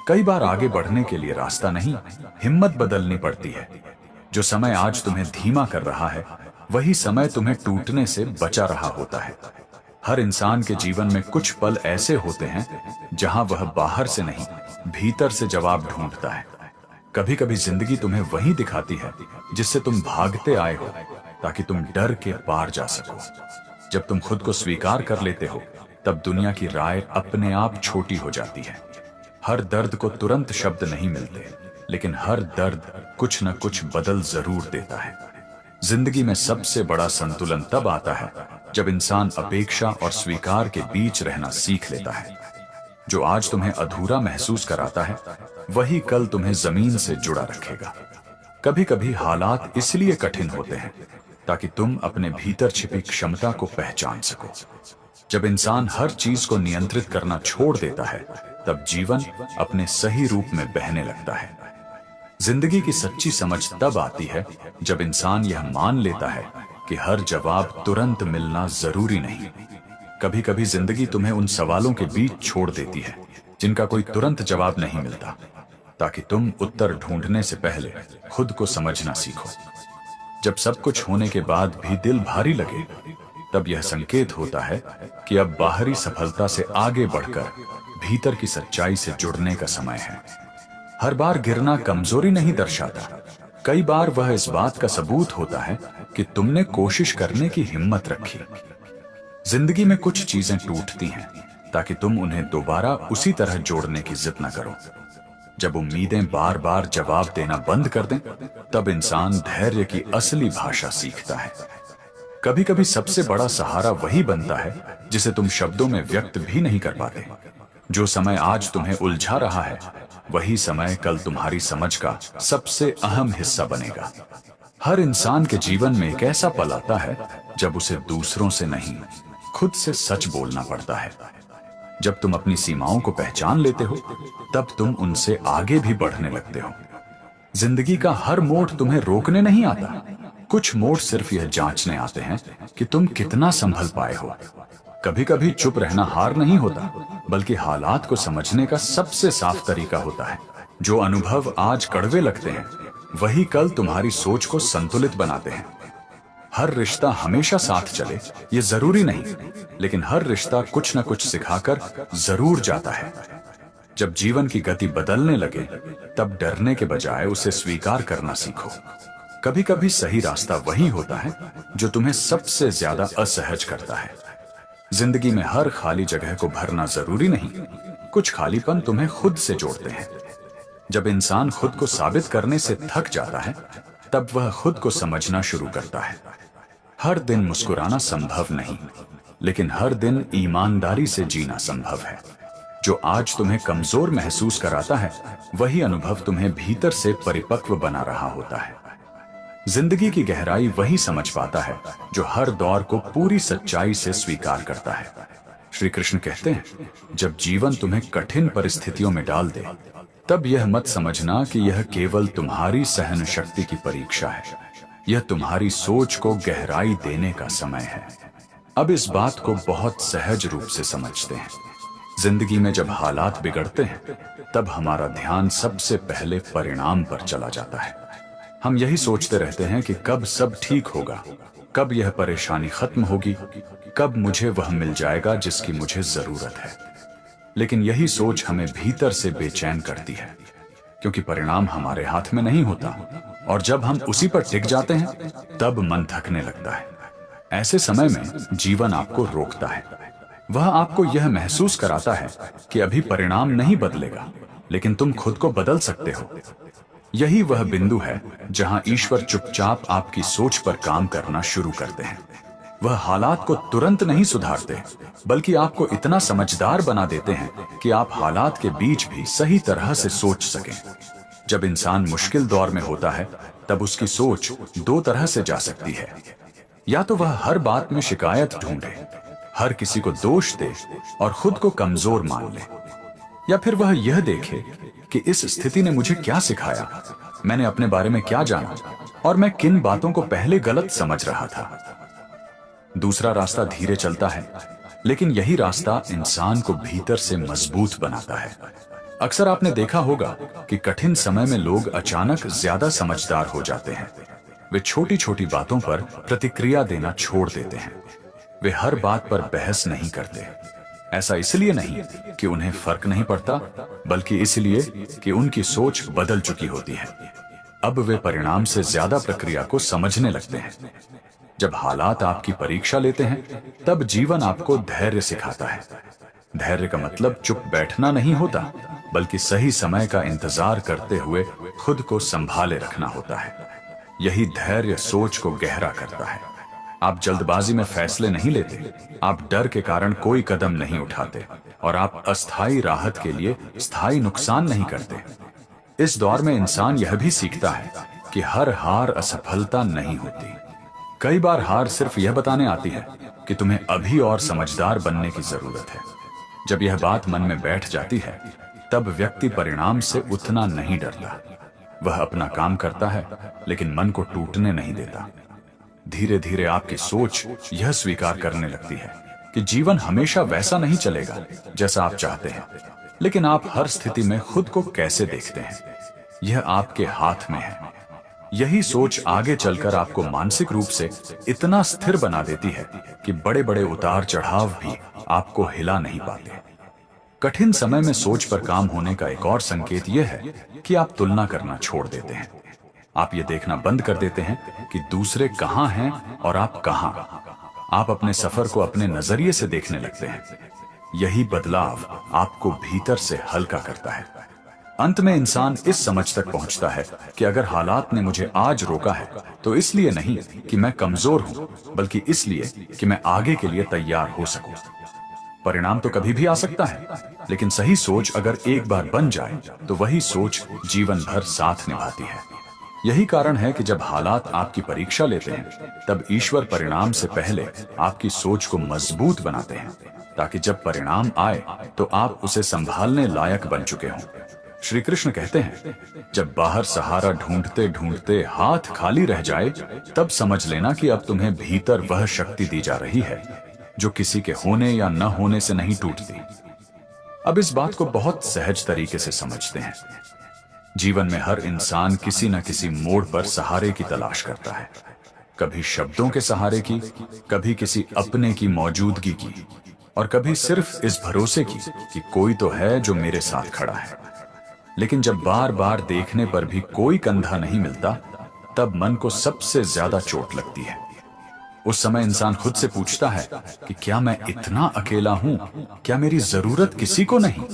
कई बार आगे बढ़ने के लिए रास्ता नहीं, हिम्मत बदलनी पड़ती है। जो समय आज तुम्हें धीमा कर रहा है, वही समय तुम्हें टूटने से बचा रहा होता है। हर इंसान के जीवन में कुछ पल ऐसे होते हैं जहां वह बाहर से नहीं, भीतर से जवाब ढूंढता है। कभी कभी जिंदगी तुम्हें वही दिखाती है जिससे तुम भागते आए हो, ताकि तुम डर के पार जा सको। जब तुम खुद को स्वीकार कर लेते हो, तब दुनिया की राय अपने आप छोटी हो जाती है। हर दर्द को तुरंत शब्द नहीं मिलते, लेकिन हर दर्द कुछ न कुछ बदल जरूर देता है। जिंदगी में सबसे बड़ा संतुलन तब आता है जब इंसान अपेक्षा और स्वीकार के बीच रहना सीख लेता है। जो आज तुम्हें अधूरा महसूस कराता है, वही कल तुम्हें जमीन से जुड़ा रखेगा। कभी कभी हालात इसलिए कठिन होते हैं ताकि तुम अपने भीतर छिपी क्षमता को पहचान सको। जब इंसान हर चीज को नियंत्रित करना छोड़ देता है, तब जीवन अपने सही रूप में बहने लगता है। जिंदगी की सच्ची समझ तब आती है जब इंसान यह मान लेता है कि हर जवाब तुरंत मिलना जरूरी नहीं। कभी कभी जिंदगी तुम्हें उन सवालों के बीच छोड़ देती है जिनका कोई तुरंत जवाब नहीं मिलता, ताकि तुम उत्तर ढूंढने से पहले खुद को समझना सीखो। जब सब कुछ होने के बाद भी दिल भारी लगे, तब यह संकेत होता है कि अब बाहरी सफलता से आगे बढ़कर भीतर की सच्चाई से जुड़ने का समय है। हर बार गिरना कमजोरी नहीं दर्शाता, कई बार वह इस बात का सबूत होता है कि तुमने कोशिश करने की हिम्मत रखी। जिंदगी में कुछ चीजें टूटती हैं, ताकि तुम उन्हें दोबारा उसी तरह जोड़ने की जिद न करो। जब उम्मीदें बार बार जवाब देना बंद कर दें, तब इंसान धैर्य की असली भाषा सीखता है। कभी कभी सबसे बड़ा सहारा वही बनता है जिसे तुम शब्दों में व्यक्त भी नहीं कर पाते। जो समय आज तुम्हें उलझा रहा है, वही समय कल तुम्हारी समझ का सबसे अहम हिस्सा बनेगा। हर इंसान के जीवन में एक ऐसा पल आता है जब उसे दूसरों से नहीं, खुद से सच बोलना पड़ता है। जब तुम अपनी सीमाओं को पहचान लेते हो, तब तुम उनसे आगे भी बढ़ने लगते हो। जिंदगी का हर मोड़ तुम्हें रोकने नहीं आता। कुछ मोड़ सिर्फ यह जांचने आते हैं कि तुम कितना संभल पाए हो। कभी कभी चुप रहना हार नहीं होता, बल्कि हालात को समझने का सबसे साफ तरीका होता है। जो अनुभव आज कड़वे लगते हैं, वही कल तुम्हारी सोच को संतुलित बनाते हैं। हर रिश्ता हमेशा साथ चले ये जरूरी नहीं, लेकिन हर रिश्ता कुछ न कुछ सिखाकर जरूर जाता है। जब जीवन की गति बदलने लगे, तब डरने के बजाय उसे स्वीकार करना सीखो। कभी कभी सही रास्ता वही होता है जो तुम्हें सबसे ज्यादा असहज करता है। जिंदगी में हर खाली जगह को भरना जरूरी नहीं, कुछ खालीपन तुम्हें खुद से जोड़ते हैं। जब इंसान खुद को साबित करने से थक जाता है, तब वह खुद को समझना शुरू करता है। हर दिन मुस्कुराना संभव नहीं, लेकिन हर दिन ईमानदारी से जीना संभव है। जो आज तुम्हें कमजोर महसूस कराता है, वही अनुभव तुम्हें भीतर से परिपक्व बना रहा होता है। जिंदगी की गहराई वही समझ पाता है जो हर दौर को पूरी सच्चाई से स्वीकार करता है। श्री कृष्ण कहते हैं, जब जीवन तुम्हें कठिन परिस्थितियों में डाल दे, तब यह मत समझना कि यह केवल तुम्हारी सहन शक्ति की परीक्षा है। यह तुम्हारी सोच को गहराई देने का समय है। अब इस बात को बहुत सहज रूप से समझते हैं। जिंदगी में जब हालात बिगड़ते हैं, तब हमारा ध्यान सबसे पहले परिणाम पर चला जाता है। हम यही सोचते रहते हैं कि कब सब ठीक होगा, कब यह परेशानी खत्म होगी, कब मुझे वह मिल जाएगा जिसकी मुझे जरूरत है। लेकिन यही सोच हमें भीतर से बेचैन करती है, क्योंकि परिणाम हमारे हाथ में नहीं होता, और जब हम उसी पर टिक जाते हैं, तब मन थकने लगता है। ऐसे समय में जीवन आपको रोकता है। वह आपको यह महसूस कराता है कि अभी परिणाम नहीं बदलेगा, लेकिन तुम खुद को बदल सकते हो। यही वह बिंदु है जहां ईश्वर चुपचाप आपकी सोच पर काम करना शुरू करते हैं। वह हालात को तुरंत नहीं सुधारते, बल्कि आपको इतना समझदार बना देते हैं कि आप हालात के बीच भी सही तरह से सोच सकें। जब इंसान मुश्किल दौर में होता है, तब उसकी सोच दो तरह से जा सकती है। या तो वह हर बात में शिकायत ढूंढे, हर किसी को दोष दे और खुद को कमजोर मान ले, या फिर वह यह देखे कि इस स्थिति ने मुझे क्या सिखाया, मैंने अपने बारे में क्या जाना और मैं किन बातों को पहले गलत समझ रहा था। दूसरा रास्ता धीरे चलता है, लेकिन यही रास्ता इंसान को भीतर से मजबूत बनाता है। अक्सर आपने देखा होगा कि कठिन समय में लोग अचानक ज्यादा समझदार हो जाते हैं। वे छोटी छोटी बातों पर प्रतिक्रिया देना छोड़ देते हैं। वे हर बात पर बहस नहीं करते। ऐसा इसलिए नहीं कि उन्हें फर्क नहीं पड़ता, बल्कि इसलिए कि उनकी सोच बदल चुकी होती है। अब वे परिणाम से ज्यादा प्रक्रिया को समझने लगते हैं। जब हालात आपकी परीक्षा लेते हैं, तब जीवन आपको धैर्य सिखाता है। धैर्य का मतलब चुप बैठना नहीं होता, बल्कि सही समय का इंतजार करते हुए खुद को संभाले रखना होता है। यही धैर्य सोच को गहरा करता है। आप जल्दबाजी में फैसले नहीं लेते, आप डर के कारण कोई कदम नहीं उठाते, और आप अस्थायी राहत के लिए स्थायी नुकसान नहीं करते। इस दौर में इंसान यह भी सीखता है कि हर हार असफलता नहीं होती। कई बार हार सिर्फ यह बताने आती है कि तुम्हें अभी और समझदार बनने की जरूरत है। जब यह बात मन में बैठ जाती है, तब व्यक्ति परिणाम से उतना नहीं डरता। वह अपना काम करता है, लेकिन मन को टूटने नहीं देता। धीरे धीरे आपकी सोच यह स्वीकार करने लगती है कि जीवन हमेशा वैसा नहीं चलेगा जैसा आप चाहते हैं, लेकिन आप हर स्थिति में खुद को कैसे देखते हैं, यह आपके हाथ में है। यही सोच आगे चलकर आपको मानसिक रूप से इतना स्थिर बना देती है कि बड़े बड़े उतार चढ़ाव भी आपको हिला नहीं पाते। कठिन समय में सोच पर काम होने का एक और संकेत यह है कि आप तुलना करना छोड़ देते हैं। आप ये देखना बंद कर देते हैं कि दूसरे कहां हैं और आप कहां। आप अपने सफर को अपने नजरिए से देखने लगते हैं। यही बदलाव आपको भीतर से हल्का करता है। अंत में इंसान इस समझ तक पहुंचता है कि अगर हालात ने मुझे आज रोका है तो इसलिए नहीं कि मैं कमजोर हूं, बल्कि इसलिए कि मैं आगे के लिए तैयार हो सकूं। परिणाम तो कभी भी आ सकता है, लेकिन सही सोच अगर एक बार बन जाए तो वही सोच जीवन भर साथ निभाती है। यही कारण है कि जब हालात आपकी परीक्षा लेते हैं, तब ईश्वर परिणाम से पहले आपकी सोच को मजबूत बनाते हैं, ताकि जब परिणाम आए तो आप उसे संभालने लायक बन चुके हों। श्री कृष्ण कहते हैं, जब बाहर सहारा ढूंढते ढूंढते हाथ खाली रह जाए, तब समझ लेना कि अब तुम्हें भीतर वह शक्ति दी जा रही है जो किसी के होने या न होने से नहीं टूटती। अब इस बात को बहुत सहज तरीके से समझते हैं। जीवन में हर इंसान किसी न किसी मोड़ पर सहारे की तलाश करता है, कभी शब्दों के सहारे की, कभी किसी अपने की मौजूदगी की, और कभी सिर्फ इस भरोसे की कि कोई तो है जो मेरे साथ खड़ा है। लेकिन जब बार बार देखने पर भी कोई कंधा नहीं मिलता, तब मन को सबसे ज्यादा चोट लगती है। उस समय इंसान खुद से पूछता है कि क्या मैं इतना अकेला हूं? क्या मेरी जरूरत किसी को नहीं?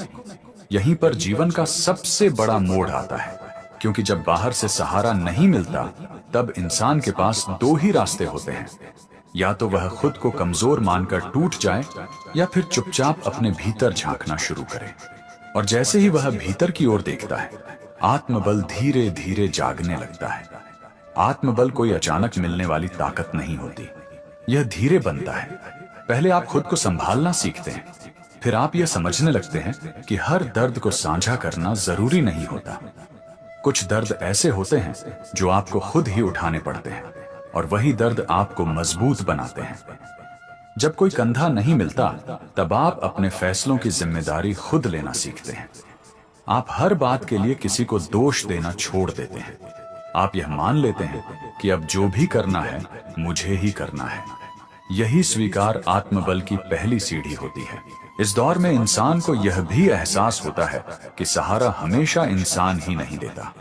यहीं पर जीवन का सबसे बड़ा मोड़ आता है, क्योंकि जब बाहर से सहारा नहीं मिलता, तब इंसान के पास दो ही रास्ते होते हैं। या तो वह खुद को कमजोर मानकर टूट जाए, या फिर चुपचाप अपने भीतर झांकना शुरू करे। और जैसे ही वह भीतर की ओर देखता है, आत्मबल धीरे धीरे जागने लगता है। आत्मबल कोई अचानक मिलने वाली ताकत नहीं होती, यह धीरे बनता है। पहले आप खुद को संभालना सीखते हैं, फिर आप यह समझने लगते हैं कि हर दर्द को साझा करना जरूरी नहीं होता। कुछ दर्द ऐसे होते हैं जो आपको खुद ही उठाने पड़ते हैं, और वही दर्द आपको मजबूत बनाते हैं। जब कोई कंधा नहीं मिलता, तब आप अपने फैसलों की जिम्मेदारी खुद लेना सीखते हैं। आप हर बात के लिए किसी को दोष देना छोड़ देते हैं। आप यह मान लेते हैं कि अब जो भी करना है मुझे ही करना है। यही स्वीकार आत्मबल की पहली सीढ़ी होती है। इस दौर में इंसान को यह भी एहसास होता है कि सहारा हमेशा इंसान ही नहीं देता।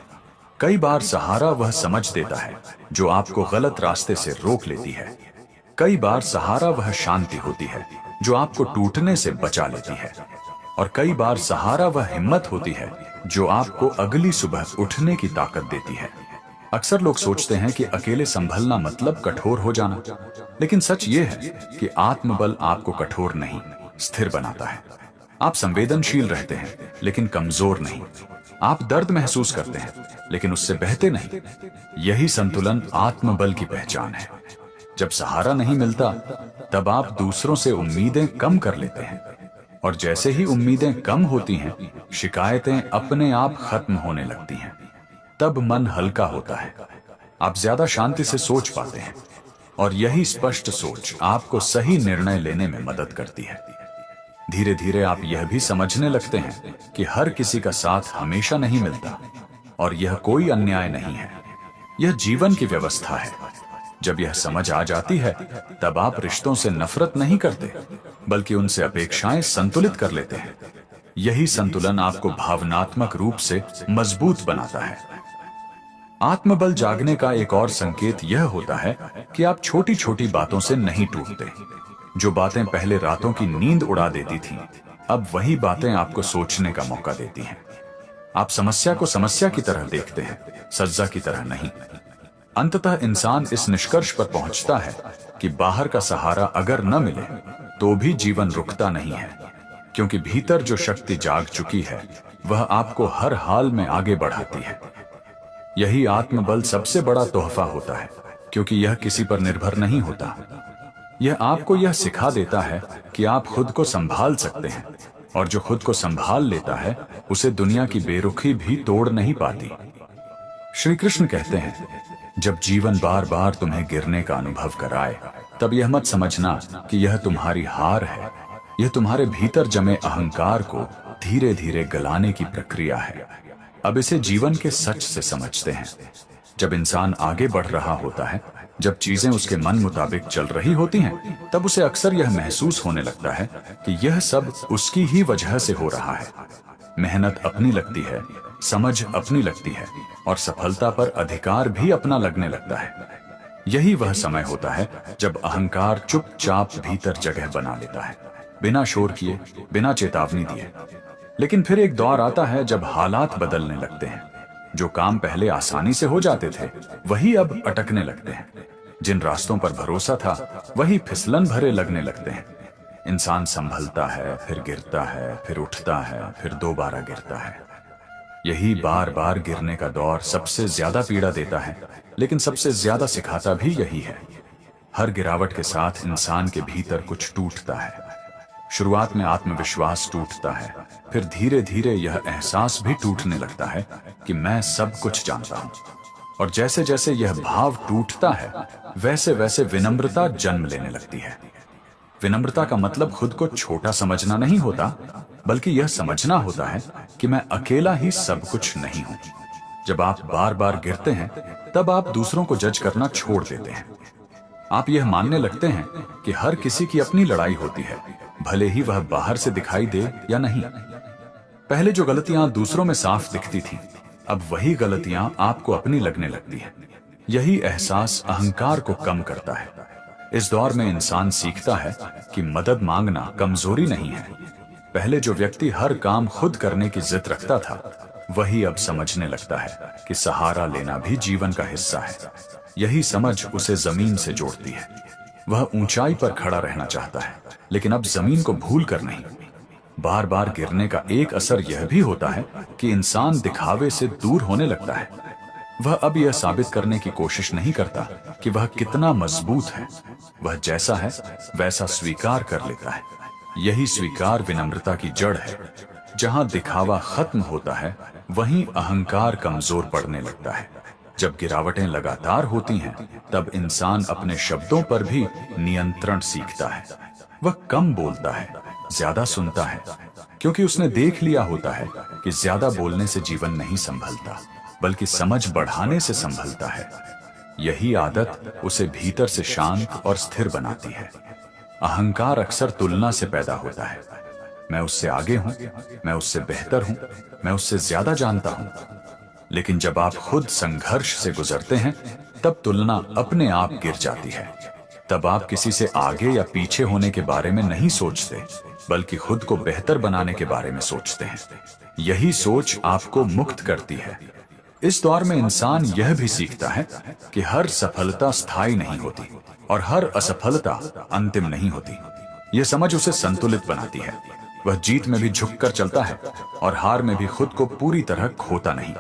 कई बार सहारा वह समझ देता है जो आपको गलत रास्ते से रोक लेती है। कई बार सहारा वह शांति होती है जो आपको टूटने से बचा लेती है। और कई बार सहारा वह हिम्मत होती है जो आपको अगली सुबह उठने की ताकत देती है। अक्सर लोग सोचते हैं कि अकेले संभलना मतलब कठोर हो जाना, लेकिन सच ये है कि आत्मबल आपको कठोर नहीं, स्थिर बनाता है। आप संवेदनशील रहते हैं लेकिन कमजोर नहीं। आप दर्द महसूस करते हैं लेकिन उससे बहते नहीं। यही संतुलन आत्मबल की पहचान है। जब सहारा नहीं मिलता, तब आप दूसरों से उम्मीदें कम कर लेते हैं, और जैसे ही उम्मीदें कम होती हैं, शिकायतें अपने आप खत्म होने लगती हैं। तब मन हल्का होता है, आप ज्यादा शांति से सोच पाते हैं, और यही स्पष्ट सोच आपको सही निर्णय लेने में मदद करती है। धीरे धीरे आप यह भी समझने लगते हैं कि हर किसी का साथ हमेशा नहीं मिलता, और यह कोई अन्याय नहीं है, यह जीवन की व्यवस्था है। जब यह समझ आ जाती है, तब आप रिश्तों से नफरत नहीं करते, बल्कि उनसे अपेक्षाएं संतुलित कर लेते हैं। यही संतुलन आपको भावनात्मक रूप से मजबूत बनाता है। आत्मबल जागने का एक और संकेत यह होता है कि आप छोटी छोटी बातों से नहीं टूटते। जो बातें पहले रातों की नींद उड़ा देती थीं, अब वही बातें आपको सोचने का मौका देती हैं। आप समस्या को समस्या की तरह देखते हैं, सज्जा की तरह नहीं। अंततः इंसान इस निष्कर्ष पर पहुंचता है कि बाहर का सहारा अगर न मिले तो भी जीवन रुकता नहीं है, क्योंकि भीतर जो शक्ति जाग चुकी है वह आपको हर हाल में आगे बढ़ाती है। यही आत्मबल सबसे बड़ा तोहफा होता है, क्योंकि यह किसी पर निर्भर नहीं होता। यह आपको यह सिखा देता है कि आप खुद को संभाल सकते हैं, और जो खुद को संभाल लेता है उसे दुनिया की बेरुखी भी तोड़ नहीं पाती। श्री कृष्ण कहते हैं, जब जीवन बार बार तुम्हें गिरने का अनुभव कराए, तब यह मत समझना कि यह तुम्हारी हार है। यह तुम्हारे भीतर जमे अहंकार को धीरे धीरे गलाने की प्रक्रिया है। अब इसे जीवन के सच से समझते हैं। जब इंसान आगे बढ़ रहा होता है, जब चीजें उसके मन मुताबिक चल रही होती हैं, तब उसे अक्सर यह महसूस होने लगता है कि यह सब उसकी ही वजह से हो रहा है। मेहनत अपनी लगती है, समझ अपनी लगती है, और सफलता पर अधिकार भी अपना लगने लगता है। यही वह समय होता है जब अहंकार चुपचाप भीतर जगह बना लेता है। बिना शोर किए, बिना चेतावनी दिए। लेकिन फिर एक दौर आता है जब हालात बदलने लगते हैं। जो काम पहले आसानी से हो जाते थे वही अब अटकने लगते हैं। जिन रास्तों पर भरोसा था वही फिसलन भरे लगने लगते हैं। इंसान संभलता है, फिर गिरता है, फिर उठता है, फिर दोबारा गिरता है। यही बार बार गिरने का दौर सबसे ज्यादा पीड़ा देता है, लेकिन सबसे ज्यादा सिखाता भी यही है। हर गिरावट के साथ इंसान के भीतर कुछ टूटता है। शुरुआत में आत्मविश्वास टूटता है, फिर धीरे धीरे यह एहसास भी टूटने लगता है कि मैं सब कुछ जानता हूं। और जैसे जैसे यह भाव टूटता है वैसे वैसे विनम्रता जन्म लेने लगती है। विनम्रता का मतलब खुद को छोटा समझना नहीं होता, बल्कि यह समझना होता है कि मैं अकेला ही सब कुछ नहीं हूं। जब आप बार बार गिरते हैं तब आप दूसरों को जज करना छोड़ देते हैं। आप यह मानने लगते हैं कि हर किसी की अपनी लड़ाई होती है, भले ही वह बाहर से दिखाई दे या नहीं। पहले जो गलतियां दूसरों में साफ दिखती थी, अब वही गलतियां आपको अपनी लगने लगती हैं। यही एहसास अहंकार को कम करता है। इस दौर में इंसान सीखता है कि मदद मांगना कमजोरी नहीं है। पहले जो व्यक्ति हर काम खुद करने की जिद रखता था, वही अब समझने लगता है कि सहारा लेना भी जीवन का हिस्सा है। यही समझ उसे जमीन से जोड़ती है। वह ऊंचाई पर खड़ा रहना चाहता है, लेकिन अब जमीन को भूल कर नहीं। बार बार गिरने का एक असर यह भी होता है कि इंसान दिखावे से दूर होने लगता है। वह अब यह साबित करने की कोशिश नहीं करता कि वह कितना मजबूत है। वह जैसा है वैसा स्वीकार कर लेता है। यही स्वीकार विनम्रता की जड़ है। जहां दिखावा खत्म होता है वहीं अहंकार कमजोर पड़ने लगता है। जब गिरावटें लगातार होती हैं, तब इंसान अपने शब्दों पर भी नियंत्रण सीखता है। वह कम बोलता है, ज्यादा सुनता है, क्योंकि उसने देख लिया होता है कि ज्यादा बोलने से जीवन नहीं संभलता, बल्कि समझ बढ़ाने से संभलता है। यही आदत उसे भीतर से शांत और स्थिर बनाती है। अहंकार अक्सर तुलना से पैदा होता है। मैं उससे आगे हूं, मैं उससे बेहतर हूं, मैं उससे ज्यादा जानता हूं। लेकिन जब आप खुद संघर्ष से गुजरते हैं, तब तुलना अपने आप गिर जाती है। तब आप किसी से आगे या पीछे होने के बारे में नहीं सोचते, बल्कि खुद को बेहतर बनाने के बारे में सोचते हैं। यही सोच आपको मुक्त करती है। इस दौर में इंसान यह भी सीखता है कि हर सफलता स्थायी नहीं होती और हर असफलता अंतिम नहीं होती। यह समझ उसे संतुलित बनाती है। वह जीत में भी झुककर चलता है और हार में भी खुद को पूरी तरह खोता नहीं।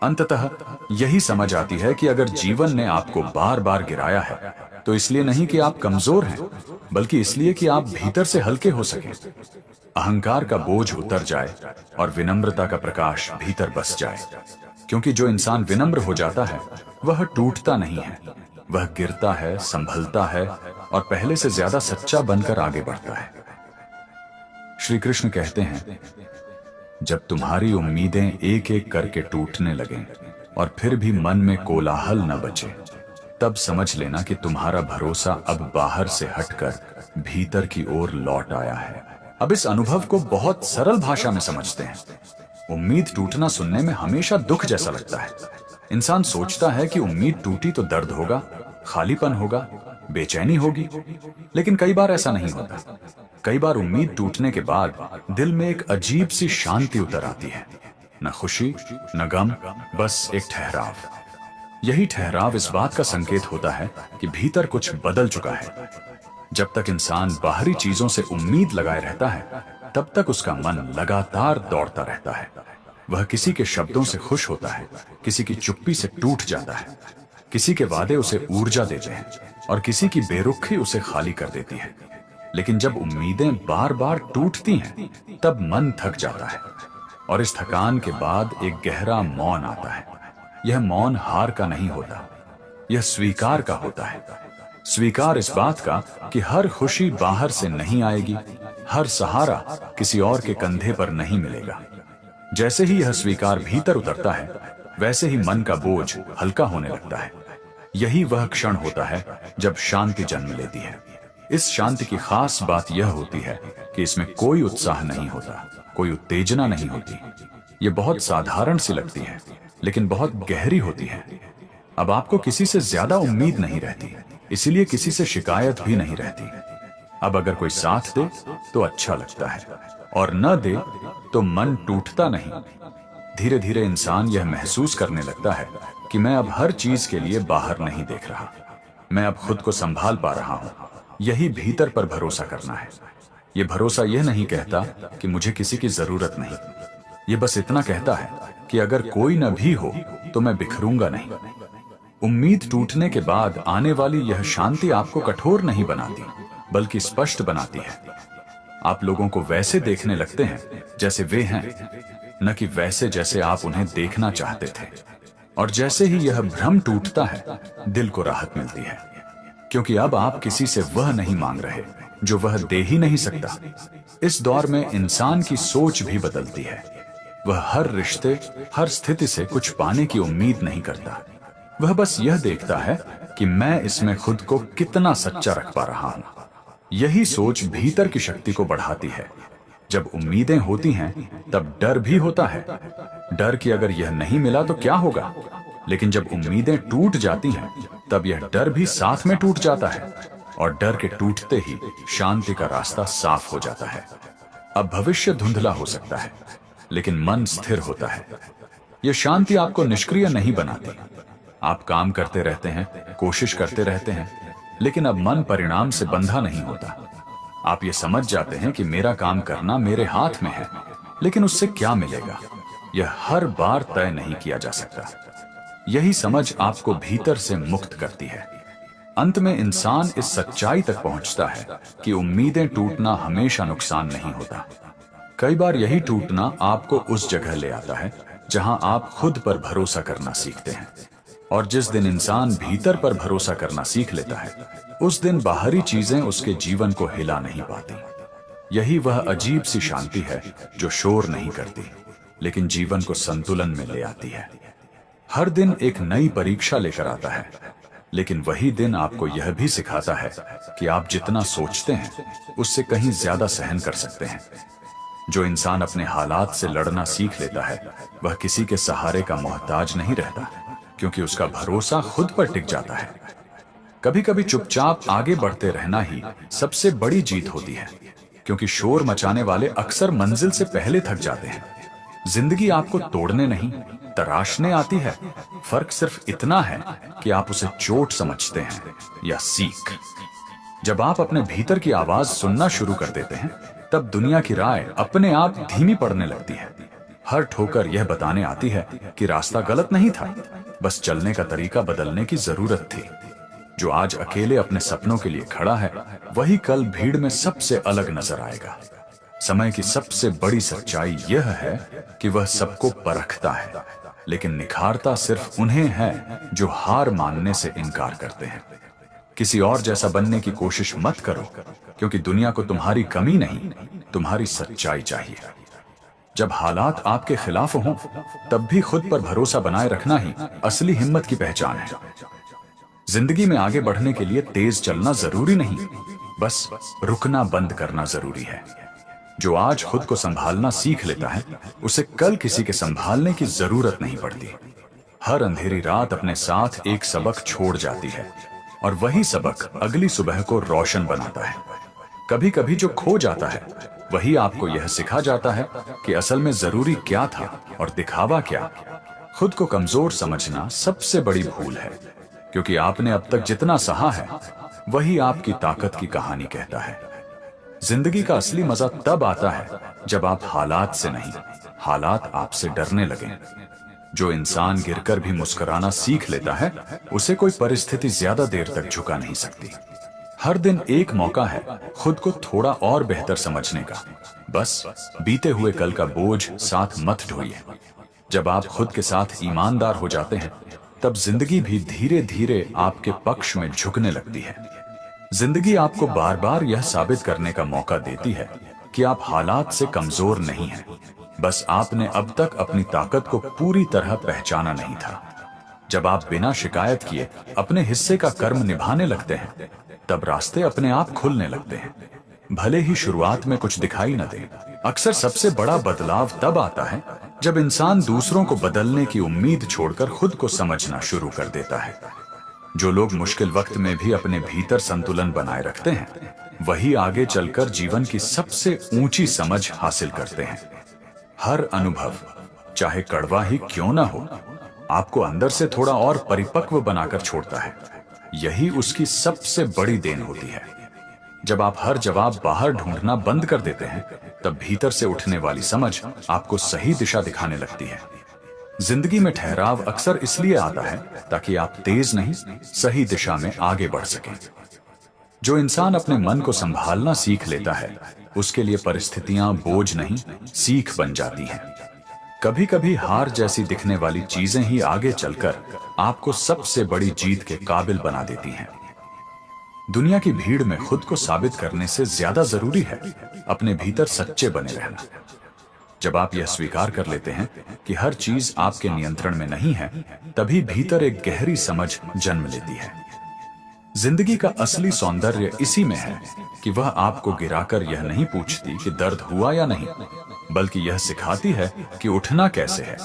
अंततः यही समझ आती है कि अगर जीवन ने आपको बार बार गिराया है, तो इसलिए नहीं कि आप कमजोर हैं, बल्कि इसलिए कि आप भीतर से हल्के हो सकें। अहंकार का बोझ उतर जाए और विनम्रता का प्रकाश भीतर बस जाए। क्योंकि जो इंसान विनम्र हो जाता है वह टूटता नहीं है। वह गिरता है, संभलता है और पहले से ज्यादा सच्चा बनकर आगे बढ़ता है। श्री कृष्ण कहते हैं, जब तुम्हारी उम्मीदें एक एक करके टूटने लगें और फिर भी मन में कोलाहल न बचे, तब समझ लेना कि तुम्हारा भरोसा अब बाहर से हटकर भीतर की ओर लौट आया है। अब इस अनुभव को बहुत सरल भाषा में समझते हैं। उम्मीद टूटना सुनने में हमेशा दुख जैसा लगता है। इंसान सोचता है कि उम्मीद टूटी तो दर्द होगा, खालीपन होगा, बेचैनी होगी। लेकिन कई बार ऐसा नहीं होता। कई बार उम्मीद टूटने के बाद दिल में एक अजीब सी शांति उतर आती है। न खुशी, न गम, बस एक ठहराव। यही ठहराव इस बात का संकेत होता है कि भीतर कुछ बदल चुका है। जब तक इंसान बाहरी चीजों से उम्मीद लगाए रहता है, तब तक उसका मन लगातार दौड़ता रहता है। वह किसी के शब्दों से खुश होता है, किसी की चुप्पी से टूट जाता है, किसी के वादे उसे ऊर्जा देते हैं और किसी की बेरुखी उसे खाली कर देती है। लेकिन जब उम्मीदें बार बार टूटती हैं, तब मन थक जाता है और इस थकान के बाद एक गहरा मौन आता है। यह मौन हार का नहीं होता, यह स्वीकार का होता है। स्वीकार इस बात का कि हर खुशी बाहर से नहीं आएगी, हर सहारा किसी और के कंधे पर नहीं मिलेगा। जैसे ही यह स्वीकार भीतर उतरता है, वैसे ही मन का बोझ हल्का होने लगता है। यही वह क्षण होता है जब शांति जन्म लेती है। इस शांति की खास बात यह होती है कि इसमें कोई उत्साह नहीं होता, कोई उत्तेजना नहीं होती। ये बहुत साधारण सी लगती है, लेकिन बहुत गहरी होती है। अब आपको किसी से ज्यादा उम्मीद नहीं रहती, इसीलिए किसी से शिकायत भी नहीं रहती। अब अगर कोई साथ दे तो अच्छा लगता है, और न दे तो मन टूटता नहीं। धीरे धीरे इंसान यह महसूस करने लगता है कि मैं अब हर चीज के लिए बाहर नहीं देख रहा, मैं अब खुद को संभाल पा रहा हूं। यही भीतर पर भरोसा करना है। यह भरोसा यह नहीं कहता कि मुझे किसी की जरूरत नहीं, ये बस इतना कहता है कि अगर कोई न भी हो तो मैं बिखरूंगा नहीं। उम्मीद टूटने के बाद आने वाली यह शांति आपको कठोर नहीं बनाती, बल्कि स्पष्ट बनाती है। आप लोगों को वैसे देखने लगते हैं जैसे वे हैं, न कि वैसे जैसे आप उन्हें देखना चाहते थे। और जैसे ही यह भ्रम टूटता है, दिल को राहत मिलती है, क्योंकि अब आप किसी से वह नहीं मांग रहे जो वह दे ही नहीं सकता। इस दौर में इंसान की सोच भी बदलती है। वह हर रिश्ते, हर स्थिति से कुछ पाने की उम्मीद नहीं करता। वह बस यह देखता है कि मैं इसमें खुद को कितना सच्चा रख पा रहा हूं। यही सोच भीतर की शक्ति को बढ़ाती है। जब उम्मीदें होती हैं तब डर भी होता है। डर कि अगर यह नहीं मिला तो क्या होगा। लेकिन जब उम्मीदें टूट जाती हैं तब यह डर भी साथ में टूट जाता है, और डर के टूटते ही शांति का रास्ता साफ हो जाता है। अब भविष्य धुंधला हो सकता है, लेकिन मन स्थिर होता है। यह शांति आपको निष्क्रिय नहीं बनाती। आप काम करते रहते हैं, कोशिश करते रहते हैं, लेकिन अब मन परिणाम से बंधा नहीं होता। आप ये समझ जाते हैं कि मेरा काम करना मेरे हाथ में है, लेकिन उससे क्या मिलेगा यह हर बार तय नहीं किया जा सकता। यही समझ आपको भीतर से मुक्त करती है। अंत में इंसान इस सच्चाई तक पहुंचता है कि उम्मीदें टूटना हमेशा नुकसान नहीं होता। कई बार यही टूटना आपको उस जगह ले आता है जहां आप खुद पर भरोसा करना सीखते हैं। और जिस दिन इंसान भीतर पर भरोसा करना सीख लेता है, उस दिन बाहरी चीजें उसके जीवन को हिला नहीं पाती। यही वह अजीब सी शांति है जो शोर नहीं करती, लेकिन जीवन को संतुलन में ले आती है। हर दिन एक नई परीक्षा लेकर आता है, लेकिन वही दिन आपको यह भी सिखाता है कि आप जितना सोचते हैं उससे कहीं ज्यादा सहन कर सकते हैं। जो इंसान अपने हालात से लड़ना सीख लेता है, वह किसी के सहारे का मोहताज नहीं रहता, क्योंकि उसका भरोसा खुद पर टिक जाता है। कभी कभी चुपचाप आगे बढ़ते रहना ही सबसे बड़ी जीत होती है, क्योंकि शोर मचाने वाले अक्सर मंजिल से पहले थक जाते हैं। जिंदगी आपको तोड़ने नहीं, तराशने आती है। फर्क सिर्फ इतना है कि आप उसे चोट समझते हैं या सीख। जब आप अपने भीतर की आवाज सुनना शुरू कर देते हैं, तब दुनिया की राय अपने आप धीमी पड़ने लगती है। हर ठोकर यह बताने आती है कि रास्ता गलत नहीं था, बस चलने का तरीका बदलने की जरूरत थी। जो आज अकेले अपने सपनों के लिए खड़ा है, वही कल भीड़ में सबसे अलग नजर आएगा। समय की सबसे बड़ी सच्चाई यह है कि वह सबको परखता है, लेकिन निखारता सिर्फ उन्हें है जो हार मानने से इनकार करते हैं। किसी और जैसा बनने की कोशिश मत करो, क्योंकि दुनिया को तुम्हारी कमी नहीं, तुम्हारी सच्चाई चाहिए। जब हालात आपके खिलाफ हों, तब भी खुद पर भरोसा बनाए रखना ही असली हिम्मत की पहचान है। जिंदगी में आगे बढ़ने के लिए तेज चलना जरूरी नहीं, बस रुकना बंद करना जरूरी है। जो आज खुद को संभालना सीख लेता है, उसे कल किसी के संभालने की जरूरत नहीं पड़ती। हर अंधेरी रात अपने साथ एक सबक छोड़ जाती है, और वही सबक अगली सुबह को रोशन बनाता है। कभी कभी जो खो जाता है, वही आपको यह सिखा जाता है कि असल में जरूरी क्या था और दिखावा क्या। खुद को कमजोर समझना सबसे बड़ी भूल है, क्योंकि आपने अब तक जितना सहा है, वही आपकी ताकत की कहानी कहता है। जिंदगी का असली मजा तब आता है जब आप हालात से नहीं, हालात आपसे डरने लगें। जो इंसान गिरकर भी मुस्कुराना सीख लेता है, उसे कोई परिस्थिति ज्यादा देर तक झुका नहीं सकती। हर दिन एक मौका है खुद को थोड़ा और बेहतर समझने का। बस बीते हुए कल का बोझ साथ मत ढोइए। जब आप खुद के साथ ईमानदार हो जाते हैं, तब जिंदगी भी धीरे धीरे आपके पक्ष में झुकने लगती है। जिंदगी आपको बार बार यह साबित करने का मौका देती है कि आप हालात से कमजोर नहीं हैं। बस आपने अब तक अपनी ताकत को पूरी तरह पहचाना नहीं था। जब आप बिना शिकायत किए अपने हिस्से का कर्म निभाने लगते हैं, तब रास्ते अपने आप खुलने लगते हैं, भले ही शुरुआत में कुछ दिखाई न दे। अक्सर सबसे बड़ा बदलाव तब आता है जब इंसान दूसरों को बदलने की उम्मीद छोड़कर खुद को समझना शुरू कर देता है। जो लोग मुश्किल वक्त में भी अपने भीतर संतुलन बनाए रखते हैं, वही आगे चलकर जीवन की सबसे ऊंची समझ हासिल करते हैं। हर अनुभव, चाहे कड़वा ही क्यों ना हो, आपको अंदर से थोड़ा और परिपक्व बनाकर छोड़ता है। यही उसकी सबसे बड़ी देन होती है। जब आप हर जवाब बाहर ढूंढना बंद कर देते हैं, तब भीतर से उठने वाली समझ आपको सही दिशा दिखाने लगती है। जिंदगी में ठहराव अक्सर इसलिए आता है ताकि आप तेज नहीं, सही दिशा में आगे बढ़ सकें। जो इंसान अपने मन को संभालना सीख लेता है, उसके लिए परिस्थितियां बोझ नहीं, सीख बन जाती हैं। कभी कभी हार जैसी दिखने वाली चीजें ही आगे चलकर आपको सबसे बड़ी जीत के काबिल बना देती हैं। दुनिया की भीड़ में खुद को साबित करने से ज्यादा जरूरी है अपने भीतर सच्चे बने रहना। जब आप यह स्वीकार कर लेते हैं कि हर चीज आपके नियंत्रण में नहीं है, तभी भीतर एक गहरी समझ जन्म लेती है। जिंदगी का असली सौंदर्य इसी में है कि वह आपको गिराकर यह नहीं पूछती कि दर्द हुआ या नहीं, बल्कि यह सिखाती है कि उठना कैसे है।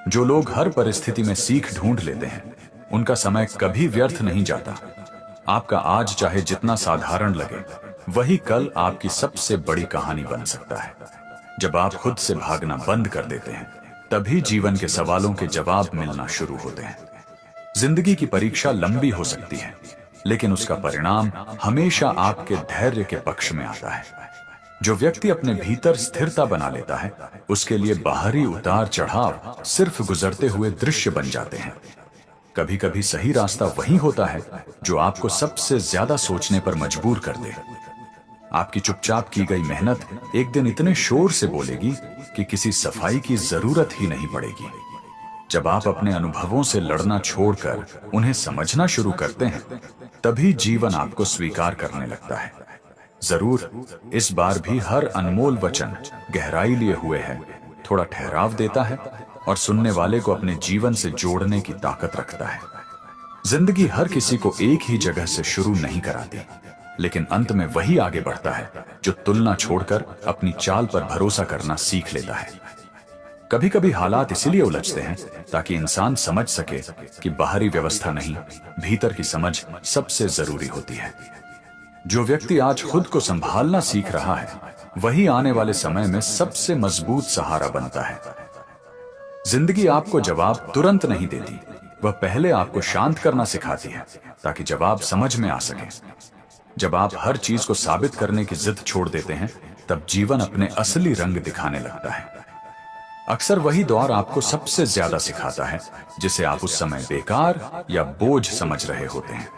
जो लोग हर परिस्थिति में सीख ढूंढ लेते हैं, उनका समय कभी व्यर्थ नहीं जाता। आपका आज चाहे जितना साधारण लगे, वही कल आपकी सबसे बड़ी कहानी बन सकता है। जब आप खुद से भागना बंद कर देते हैं, तभी जीवन के सवालों के जवाब मिलना शुरू होते हैं। जिंदगी की परीक्षा लंबी हो सकती है, लेकिन उसका परिणाम हमेशा आपके धैर्य के पक्ष में आता है। जो व्यक्ति अपने भीतर स्थिरता बना लेता है, उसके लिए बाहरी उतार चढ़ाव सिर्फ गुजरते हुए दृश्य बन जाते हैं। कभी कभी सही रास्ता वही होता है जो आपको सबसे ज्यादा सोचने पर मजबूर कर दे। आपकी चुपचाप की गई मेहनत एक दिन इतने शोर से बोलेगी कि किसी सफाई की जरूरत ही नहीं पड़ेगी। जब आप अपने अनुभवों से लड़ना छोड़कर उन्हें समझना शुरू करते हैं, तभी जीवन आपको स्वीकार करने लगता है। जरूर इस बार भी हर अनमोल वचन गहराई लिए हुए है, थोड़ा ठहराव देता है और सुनने वाले को अपने जीवन से जोड़ने की ताकत रखता है। जिंदगी हर किसी को एक ही जगह से शुरू नहीं कराती, लेकिन अंत में वही आगे बढ़ता है जो तुलना छोड़कर अपनी चाल पर भरोसा करना सीख लेता है। कभी कभी हालात इसीलिए उलझते हैं ताकि इंसान समझ सके कि बाहरी व्यवस्था नहीं, भीतर की समझ सबसे जरूरी होती है। जो व्यक्ति आज खुद को संभालना सीख रहा है, वही आने वाले समय में सबसे मजबूत सहारा बनता है। जिंदगी आपको जवाब तुरंत नहीं देती, वह पहले आपको शांत करना सिखाती है ताकि जवाब समझ में आ सके। जब आप हर चीज को साबित करने की जिद छोड़ देते हैं, तब जीवन अपने असली रंग दिखाने लगता है। अक्सर वही दौर आपको सबसे ज्यादा सिखाता है जिसे आप उस समय बेकार या बोझ समझ रहे होते हैं।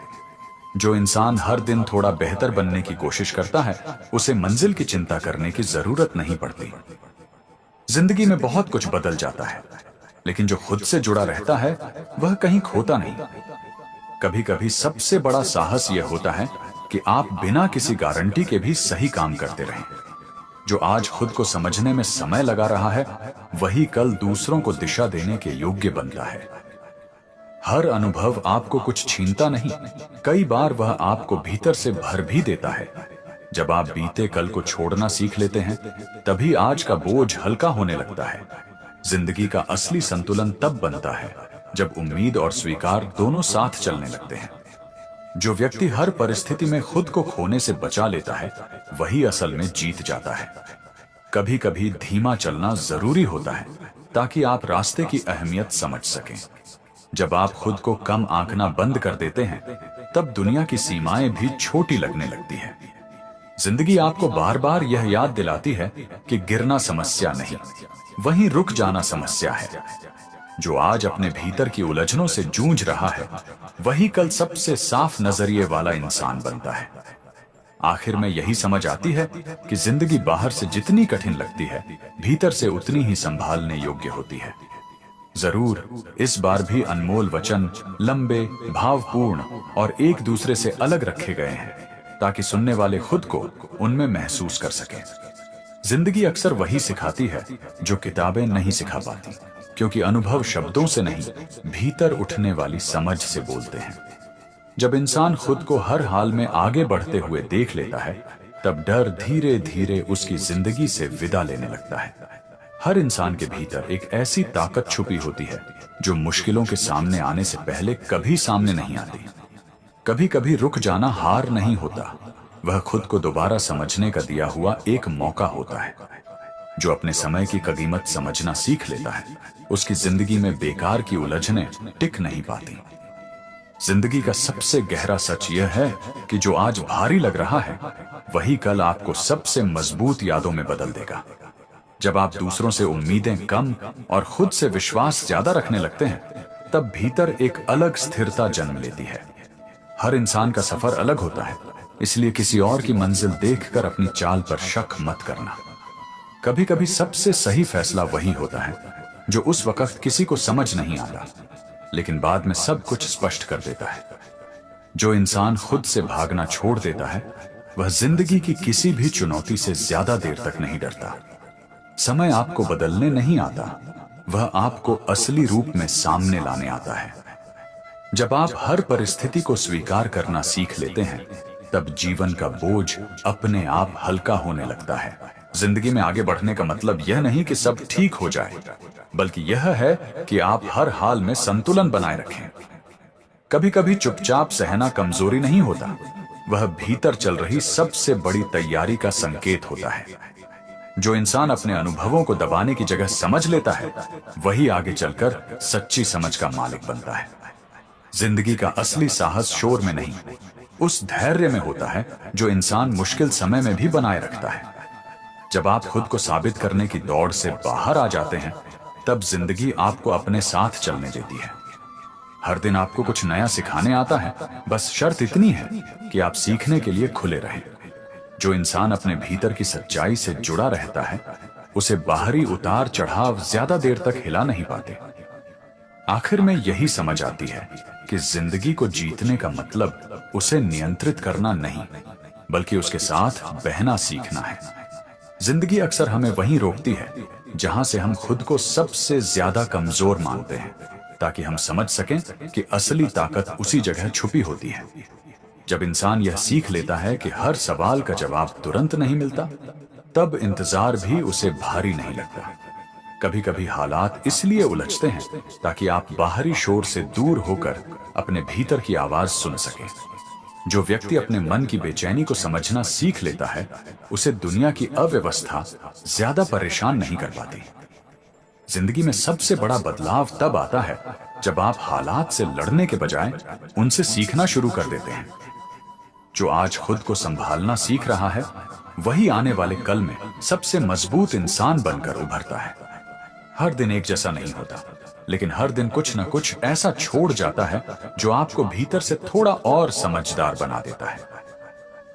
जो इंसान हर दिन थोड़ा बेहतर बनने की कोशिश करता है, उसे मंजिल की चिंता करने की जरूरत नहीं पड़ती। जिंदगी में बहुत कुछ बदल जाता है, लेकिन जो खुद से जुड़ा रहता है, वह कहीं खोता नहीं। कभी कभी सबसे बड़ा साहस यह होता है कि आप बिना किसी गारंटी के भी सही काम करते रहें। जो आज खुद को समझने में समय लगा रहा है, वही कल दूसरों को दिशा देने के योग्य बनता है। हर अनुभव आपको कुछ छीनता नहीं, कई बार वह आपको भीतर से भर भी देता है। जब आप बीते कल को छोड़ना सीख लेते हैं, तभी आज का बोझ हल्का होने लगता है। जिंदगी का असली संतुलन तब बनता है जब उम्मीद और स्वीकार दोनों साथ चलने लगते हैं। जो व्यक्ति हर परिस्थिति में खुद को खोने से बचा लेता है, वही असल में जीत जाता है। कभी कभी धीमा चलना जरूरी होता है ताकि आप रास्ते की अहमियत समझ सकें। जब आप खुद को कम आंकना बंद कर देते हैं, तब दुनिया की सीमाएं भी छोटी लगने लगती है। जिंदगी आपको बार बार यह याद दिलाती है कि गिरना समस्या नहीं, वहीं रुक जाना समस्या है। जो आज अपने भीतर की उलझनों से जूझ रहा है, वही कल सबसे साफ नजरिए वाला इंसान बनता है। आखिर में यही समझ आती है कि जिंदगी बाहर से जितनी कठिन लगती है, भीतर से उतनी ही संभालने योग्य होती है। जरूर इस बार भी अनमोल वचन लंबे, भावपूर्ण और एक दूसरे से अलग रखे गए हैं, ताकि सुनने वाले खुद को उनमें महसूस कर सकें। जिंदगी अक्सर वही सिखाती है जो किताबें नहीं सिखा पाती, क्योंकि अनुभव शब्दों से नहीं, भीतर उठने वाली समझ से बोलते हैं। जब इंसान खुद को हर हाल में आगे बढ़ते हुए देख लेता है, तब डर धीरे धीरे उसकी जिंदगी से विदा लेने लगता है। हर इंसान के भीतर एक ऐसी ताकत छुपी होती है जो मुश्किलों के सामने आने से पहले कभी सामने नहीं आती। कभी कभी रुक जाना हार नहीं होता, वह खुद को दोबारा समझने का दिया हुआ एक मौका होता है। जो अपने समय की कीमत समझना सीख लेता है, उसकी जिंदगी में बेकार की उलझनें टिक नहीं पाती। जिंदगी का सबसे गहरा सच यह है कि जो आज भारी लग रहा है, वही कल आपको सबसे मजबूत यादों में बदल देगा। जब आप दूसरों से उम्मीदें कम और खुद से विश्वास ज्यादा रखने लगते हैं, तब भीतर एक अलग स्थिरता जन्म लेती है। हर इंसान का सफर अलग होता है, इसलिए किसी और की मंजिल देखकर अपनी चाल पर शक मत करना। कभी कभी सबसे सही फैसला वही होता है जो उस वक्त किसी को समझ नहीं आता, लेकिन बाद में सब कुछ स्पष्ट कर देता है। जो इंसान खुद से भागना छोड़ देता है, वह जिंदगी की किसी भी चुनौती से ज्यादा देर तक नहीं डरता। समय आपको बदलने नहीं आता, वह आपको असली रूप में सामने लाने आता है। जब आप हर परिस्थिति को स्वीकार करना सीख लेते हैं, तब जीवन का बोझ अपने आप हल्का होने लगता है। जिंदगी में आगे बढ़ने का मतलब यह नहीं कि सब ठीक हो जाए, बल्कि यह है कि आप हर हाल में संतुलन बनाए रखें। कभी कभी चुपचाप सहना कमजोरी नहीं होता, वह भीतर चल रही सबसे बड़ी तैयारी का संकेत होता है। जो इंसान अपने अनुभवों को दबाने की जगह समझ लेता है, वही आगे चलकर सच्ची समझ का मालिक बनता है। जिंदगी का असली साहस शोर में नहीं, उस धैर्य में होता है जो इंसान मुश्किल समय में भी बनाए रखता है। जब आप खुद को साबित करने की दौड़ से बाहर आ जाते हैं, तब जिंदगी आपको अपने साथ चलने देती है। हर दिन आपको कुछ नया सिखाने आता है, बस शर्त इतनी है कि आप सीखने के लिए खुले रहें। जो इंसान अपने भीतर की सच्चाई से जुड़ा रहता है, उसे बाहरी उतार चढ़ाव ज्यादा देर तक हिला नहीं पाते। आखिर में यही समझ आती है कि जिंदगी को जीतने का मतलब उसे नियंत्रित करना नहीं, बल्कि उसके साथ बहना सीखना है। जिंदगी अक्सर हमें वहीं रोकती है जहां से हम खुद को सबसे ज्यादा कमजोर मानते हैं, ताकि हम समझ सकें कि असली ताकत उसी जगह छुपी होती है। जब इंसान यह सीख लेता है कि हर सवाल का जवाब तुरंत नहीं मिलता, तब इंतजार भी उसे भारी नहीं लगता। कभी कभी हालात इसलिए उलझते हैं ताकि आप बाहरी शोर से दूर होकर अपने भीतर की आवाज सुन सकें। जो व्यक्ति अपने मन की बेचैनी को समझना सीख लेता है, उसे दुनिया की अव्यवस्था ज्यादा परेशान नहीं कर पाती। जिंदगी में सबसे बड़ा बदलाव तब आता है जब आप हालात से लड़ने के बजाय उनसे सीखना शुरू कर देते हैं। जो आज खुद को संभालना सीख रहा है, वही आने वाले कल में सबसे मजबूत इंसान बनकर उभरता है। हर दिन एक जैसा नहीं होता, लेकिन हर दिन कुछ न कुछ ऐसा छोड़ जाता है जो आपको भीतर से थोड़ा और समझदार बना देता है।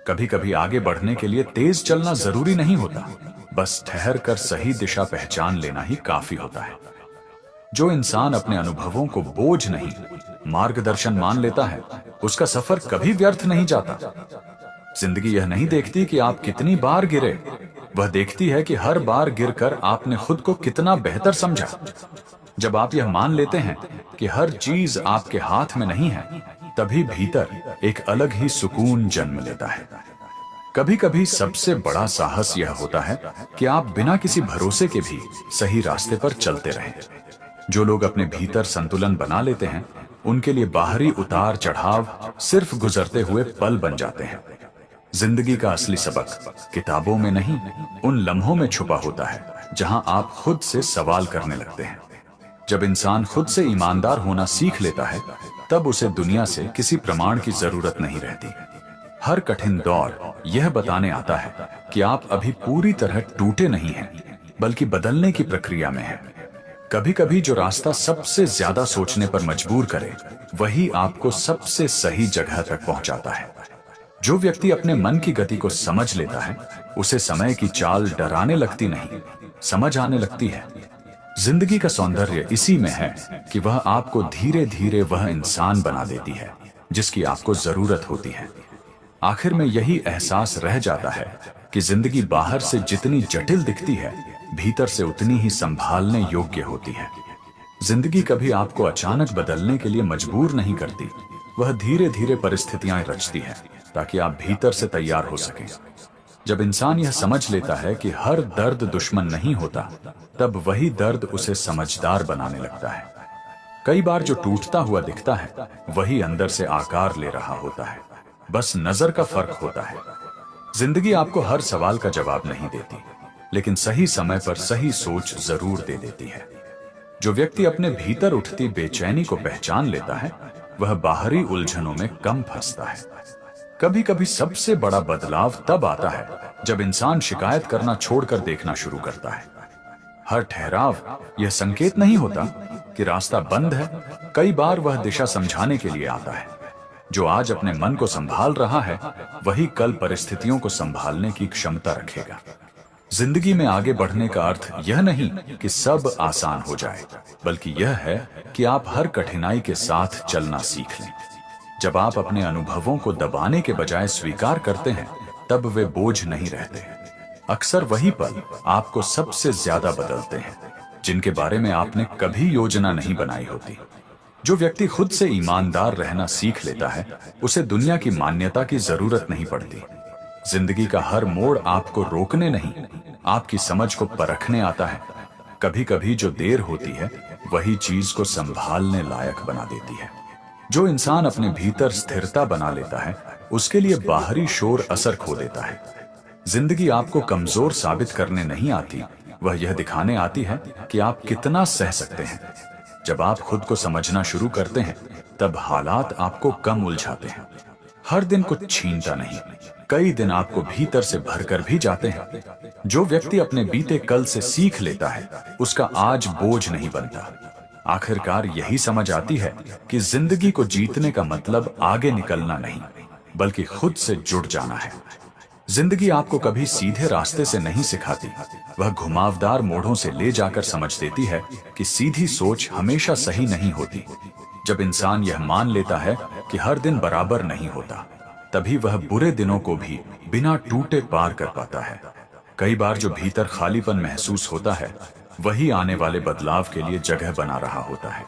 कभी कभी आगे बढ़ने के लिए तेज चलना जरूरी नहीं होता, बस ठहर कर सही दिशा पहचान लेना ही काफी होता है। जो इंसान अपने अनुभवों को बोझ नहीं, मार्गदर्शन मान लेता है, उसका सफर कभी व्यर्थ नहीं जाता। जिंदगी यह नहीं देखती कि आप कितनी बार गिरे, वह देखती है कि हर बार गिरकर आपने खुद को कितना बेहतर समझा। जब आप यह मान लेते हैं कि हर चीज आपके हाथ में नहीं है, तभी भीतर एक अलग ही सुकून जन्म लेता है। कभी कभी सबसे बड़ा साहस यह होता है कि आप बिना किसी भरोसे के भी सही रास्ते पर चलते रहें। जो लोग अपने भीतर संतुलन बना लेते हैं, उनके लिए बाहरी उतार चढ़ाव सिर्फ गुजरते हुए पल बन जाते हैं। जिंदगी का असली सबक किताबों में नहीं, उन लम्हों में छुपा होता है जहां आप खुद से सवाल करने लगते हैं। जब इंसान खुद से ईमानदार होना सीख लेता है, तब उसे दुनिया से किसी प्रमाण की जरूरत नहीं रहती। हर कठिन दौर यह बताने आता है कि आप अभी पूरी तरह टूटे नहीं हैं, बल्कि बदलने की प्रक्रिया में हैं। कभी कभी जो रास्ता सबसे ज्यादा सोचने पर मजबूर करे, वही आपको सबसे सही जगह तक पहुंचाता है। जो व्यक्ति अपने मन की गति को समझ लेता है, उसे समय की चाल डराने लगती नहीं, समझ आने लगती है। जिंदगी का सौंदर्य इसी में है कि वह आपको धीरे धीरे वह इंसान बना देती है जिसकी आपको जरूरत होती है। आखिर में यही एहसास रह जाता है कि जिंदगी बाहर से जितनी जटिल दिखती है, भीतर से उतनी ही संभालने योग्य होती है। जिंदगी कभी आपको अचानक बदलने के लिए मजबूर नहीं करती, वह धीरे धीरे परिस्थितियां रचती है ताकि आप भीतर से तैयार हो सकें। जब इंसान यह समझ लेता है कि हर दर्द दुश्मन नहीं होता, तब वही दर्द उसे समझदार बनाने लगता है। कई बार जो टूटता हुआ दिखता है, वही अंदर से आकार ले रहा होता है, बस नजर का फर्क होता है। जिंदगी आपको हर सवाल का जवाब नहीं देती, लेकिन सही समय पर सही सोच जरूर दे देती है। जो व्यक्ति अपने भीतर उठती बेचैनी को पहचान लेता है, वह बाहरी उलझनों में कम फंसता है। कभी कभी सबसे बड़ा बदलाव तब आता है जब इंसान शिकायत करना छोड़कर देखना शुरू करता है। हर ठहराव यह संकेत नहीं होता कि रास्ता बंद है, कई बार वह दिशा समझाने के लिए आता है। जो आज अपने मन को संभाल रहा है, वही कल परिस्थितियों को संभालने की क्षमता रखेगा। जिंदगी में आगे बढ़ने का अर्थ यह नहीं कि सब आसान हो जाए, बल्कि यह है कि आप हर कठिनाई के साथ चलना सीख लें। जब आप अपने अनुभवों को दबाने के बजाय स्वीकार करते हैं, तब वे बोझ नहीं रहते। अक्सर वही पल आपको सबसे ज्यादा बदलते हैं, जिनके बारे में आपने कभी योजना नहीं बनाई होती। जो व्यक्ति खुद से ईमानदार रहना सीख लेता है, उसे दुनिया की मान्यता की जरूरत नहीं पड़ती। जिंदगी का हर मोड़ आपको रोकने नहीं, आपकी समझ को परखने आता है। कभी कभी जो देर होती है, वही चीज को संभालने लायक बना देती है। जो इंसान अपने भीतर स्थिरता बना लेता है, उसके लिए बाहरी शोर असर खो देता है। जिंदगी आपको कमजोर साबित करने नहीं आती, वह यह दिखाने आती है कि आप कितना सह सकते हैं। जब आप खुद को समझना शुरू करते हैं, तब हालात आपको कम उलझाते हैं। हर दिन कुछ छीनता नहीं, कई दिन आपको भीतर से भरकर भी जाते हैं। जो व्यक्ति अपने बीते कल से सीख लेता है, उसका आज बोझ नहीं बनता। आखिरकार यही समझ आती है कि जिंदगी को जीतने का मतलब आगे निकलना नहीं, बल्कि खुद से जुड़ जाना है। जिंदगी आपको कभी सीधे रास्ते से नहीं सिखाती, वह घुमावदार मोड़ों से ले जाकर समझ देती है कि सीधी सोच हमेशा सही नहीं होती। जब इंसान यह मान लेता है कि हर दिन बराबर नहीं होता, तभी वह बुरे दिनों को भी बिना टूटे पार कर पाता है। कई बार जो भीतर खालीपन महसूस होता है, वही आने वाले बदलाव के लिए जगह बना रहा होता है।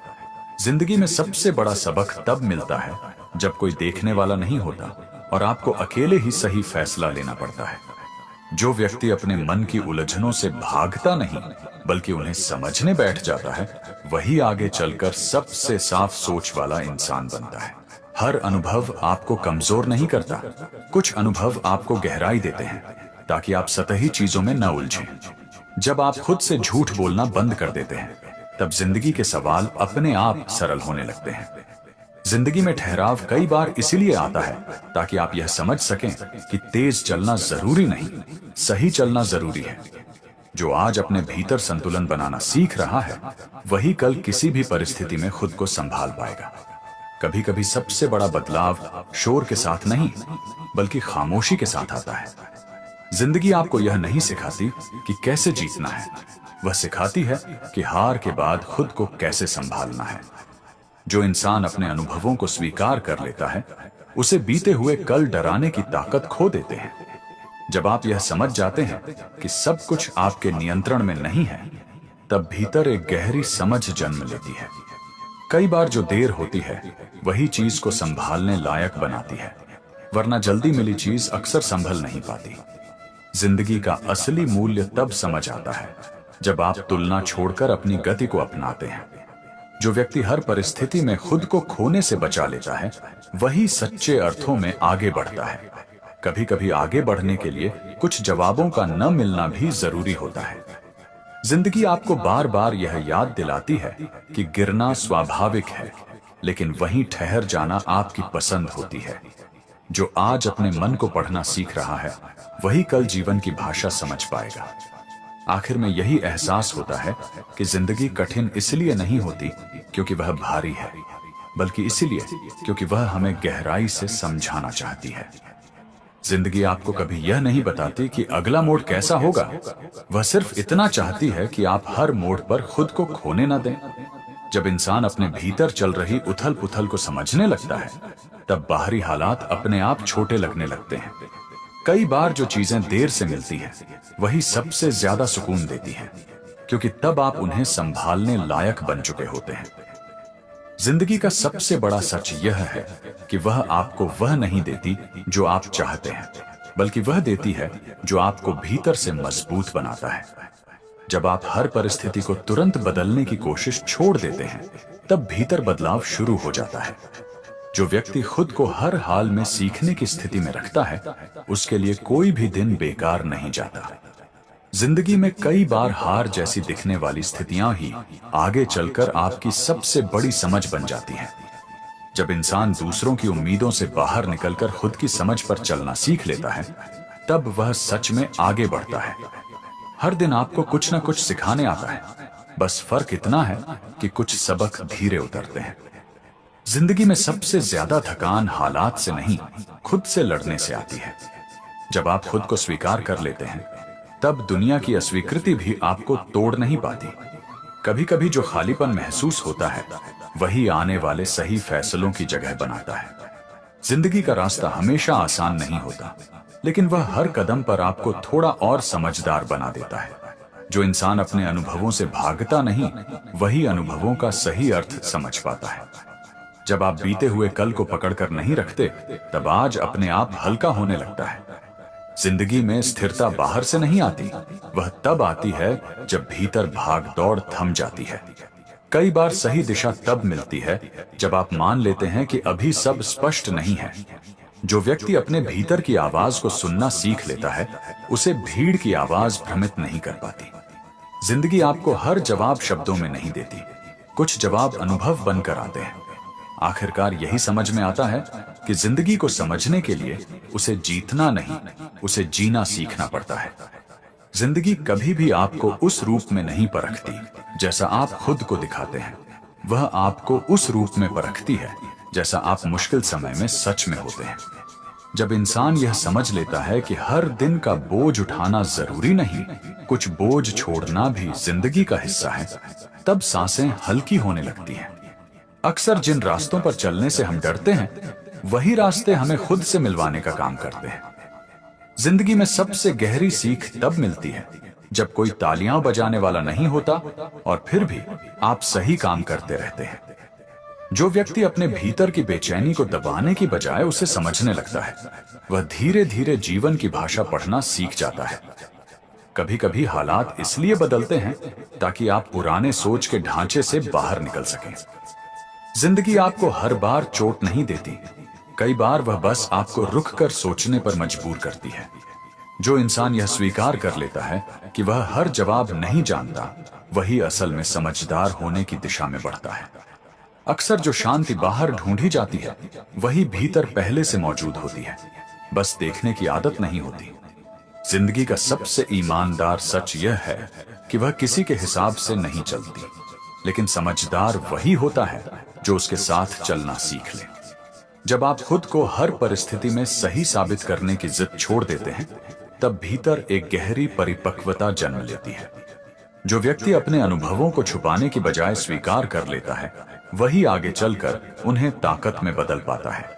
जिंदगी में सबसे बड़ा सबक तब मिलता है जब कोई देखने वाला नहीं होता और आपको अकेले ही सही फैसला लेना पड़ता है। जो व्यक्ति अपने मन की उलझनों से भागता नहीं, बल्कि उन्हें समझने बैठ जाता है, वही आगे चलकर सबसे साफ सोच वाला इंसान बनता है। हर अनुभव आपको कमजोर नहीं करता, कुछ अनुभव आपको गहराई देते हैं, ताकि आप सतही चीजों में न उलझें। जब आप खुद से झूठ बोलना बंद कर देते हैं, तब जिंदगी के सवाल अपने आप सरल होने लगते हैं। जिंदगी में ठहराव कई बार इसलिए आता है ताकि आप यह समझ सकें कि तेज चलना जरूरी नहीं, सही चलना जरूरी है। जो आज अपने भीतर संतुलन बनाना सीख रहा है, वही कल किसी भी परिस्थिति में खुद को संभाल पाएगा। कभी कभी सबसे बड़ा बदलाव शोर के साथ नहीं, बल्कि खामोशी के साथ आता है। जिंदगी आपको यह नहीं सिखाती कि कैसे जीतना है, वह सिखाती है कि हार के बाद खुद को कैसे संभालना है। जो इंसान अपने अनुभवों को स्वीकार कर लेता है, उसे बीते हुए कल डराने की ताकत खो देते हैं। जब आप यह समझ जाते हैं कि सब कुछ आपके नियंत्रण में नहीं है, तब भीतर एक गहरी समझ जन्म लेती है। कई बार जो देर होती है, वही चीज को संभालने लायक बनाती है, वरना जल्दी मिली चीज अक्सर संभल नहीं पाती। जिंदगी का असली मूल्य तब समझ आता है जब आप तुलना छोड़कर अपनी गति को अपनाते हैं। जो व्यक्ति हर परिस्थिति में खुद को खोने से बचा लेता है, वही सच्चे अर्थों में आगे बढ़ता है। कभी कभी आगे बढ़ने के लिए कुछ जवाबों का न मिलना भी जरूरी होता है। जिंदगी आपको बार बार यह याद दिलाती है कि गिरना स्वाभाविक है, लेकिन वहीं ठहर जाना आपकी पसंद होती है। जो आज अपने मन को पढ़ना सीख रहा है, वही कल जीवन की भाषा समझ पाएगा। आखिर में यही एहसास होता है कि जिंदगी कठिन इसलिए नहीं होती क्योंकि वह भारी है, बल्कि इसलिए क्योंकि वह हमें गहराई से समझाना चाहती है। जिंदगी आपको कभी यह नहीं बताती कि अगला मोड़ कैसा होगा, वह सिर्फ इतना चाहती है कि आप हर मोड़ पर खुद को खोने न दें। जब इंसान अपने भीतर चल रही उथल पुथल को समझने लगता है, तब बाहरी हालात अपने आप छोटे लगने लगते हैं। कई बार जो चीजें देर से मिलती हैं, वही सबसे ज्यादा सुकून देती हैं, क्योंकि तब आप उन्हें संभालने लायक बन चुके होते हैं। जिंदगी का सबसे बड़ा सच यह है कि वह आपको वह नहीं देती जो आप चाहते हैं, बल्कि वह देती है जो आपको भीतर से मजबूत बनाता है। जब आप हर परिस्थिति को तुरंत बदलने की कोशिश छोड़ देते हैं, तब भीतर बदलाव शुरू हो जाता है। जो व्यक्ति खुद को हर हाल में सीखने की स्थिति में रखता है, उसके लिए कोई भी दिन बेकार नहीं जाता। जिंदगी में कई बार हार जैसी दिखने वाली स्थितियां ही आगे चलकर आपकी सबसे बड़ी समझ बन जाती हैं। जब इंसान दूसरों की उम्मीदों से बाहर निकलकर खुद की समझ पर चलना सीख लेता है, तब वह सच में आगे बढ़ता है। हर दिन आपको कुछ न कुछ सिखाने आता है, बस फर्क इतना है कि कुछ सबक धीरे उतरते हैं। जिंदगी में सबसे ज्यादा थकान हालात से नहीं, खुद से लड़ने से आती है। जब आप खुद को स्वीकार कर लेते हैं, तब दुनिया की अस्वीकृति भी आपको तोड़ नहीं पाती। कभी कभी जो खालीपन महसूस होता है, वही आने वाले सही फैसलों की जगह बनाता है। जिंदगी का रास्ता हमेशा आसान नहीं होता, लेकिन वह हर कदम पर आपको थोड़ा और समझदार बना देता है। जो इंसान अपने अनुभवों से भागता नहीं, वही अनुभवों का सही अर्थ समझ पाता है। जब आप बीते हुए कल को पकड़कर नहीं रखते, तब आज अपने आप हल्का होने लगता है। जिंदगी में स्थिरता बाहर से नहीं आती, वह तब आती है जब भीतर भाग दौड़ थम जाती है। कई बार सही दिशा तब मिलती है जब आप मान लेते हैं कि अभी सब स्पष्ट नहीं है। जो व्यक्ति अपने भीतर की आवाज को सुनना सीख लेता है, उसे भीड़ की आवाज भ्रमित नहीं कर पाती। जिंदगी आपको हर जवाब शब्दों में नहीं देती, कुछ जवाब अनुभव बनकर आते हैं। आखिरकार यही समझ में आता है कि जिंदगी को समझने के लिए उसे जीतना नहीं, उसे जीना सीखना पड़ता है। जिंदगी कभी भी आपको उस रूप में नहीं परखती जैसा आप खुद को दिखाते हैं, वह आपको उस रूप में परखती है जैसा आप मुश्किल समय में सच में होते हैं। जब इंसान यह समझ लेता है कि हर दिन का बोझ उठाना जरूरी नहीं, कुछ बोझ छोड़ना भी जिंदगी का हिस्सा है, तब सांसें हल्की होने लगती हैं। अक्सर जिन रास्तों पर चलने से हम डरते हैं, वही रास्ते हमें खुद से मिलवाने का काम करते हैं। जिंदगी में सबसे गहरी सीख तब मिलती है जब कोई तालियां बजाने वाला नहीं होता और फिर भी आप सही काम करते रहते हैं। जो व्यक्ति अपने भीतर की बेचैनी को दबाने की बजाय उसे समझने लगता है, वह धीरे धीरे जीवन की भाषा पढ़ना सीख जाता है। कभी कभी हालात इसलिए बदलते हैं ताकि आप पुराने सोच के ढांचे से बाहर निकल सकें। जिंदगी आपको हर बार चोट नहीं देती, कई बार वह बस आपको रुक कर सोचने पर मजबूर करती है। जो इंसान यह स्वीकार कर लेता है कि वह हर जवाब नहीं जानता, वही असल में समझदार होने की दिशा में बढ़ता है। अक्सर जो शांति बाहर ढूंढी जाती है, वही भीतर पहले से मौजूद होती है, बस देखने की आदत नहीं होती। जिंदगी का सबसे ईमानदार सच यह है कि वह किसी के हिसाब से नहीं चलती, लेकिन समझदार वही होता है जो उसके साथ चलना सीख ले। जब आप खुद को हर परिस्थिति में सही साबित करने की जिद छोड़ देते हैं, तब भीतर एक गहरी परिपक्वता जन्म लेती है। जो व्यक्ति अपने अनुभवों को छुपाने की बजाय स्वीकार कर लेता है, वही आगे चलकर उन्हें ताकत में बदल पाता है।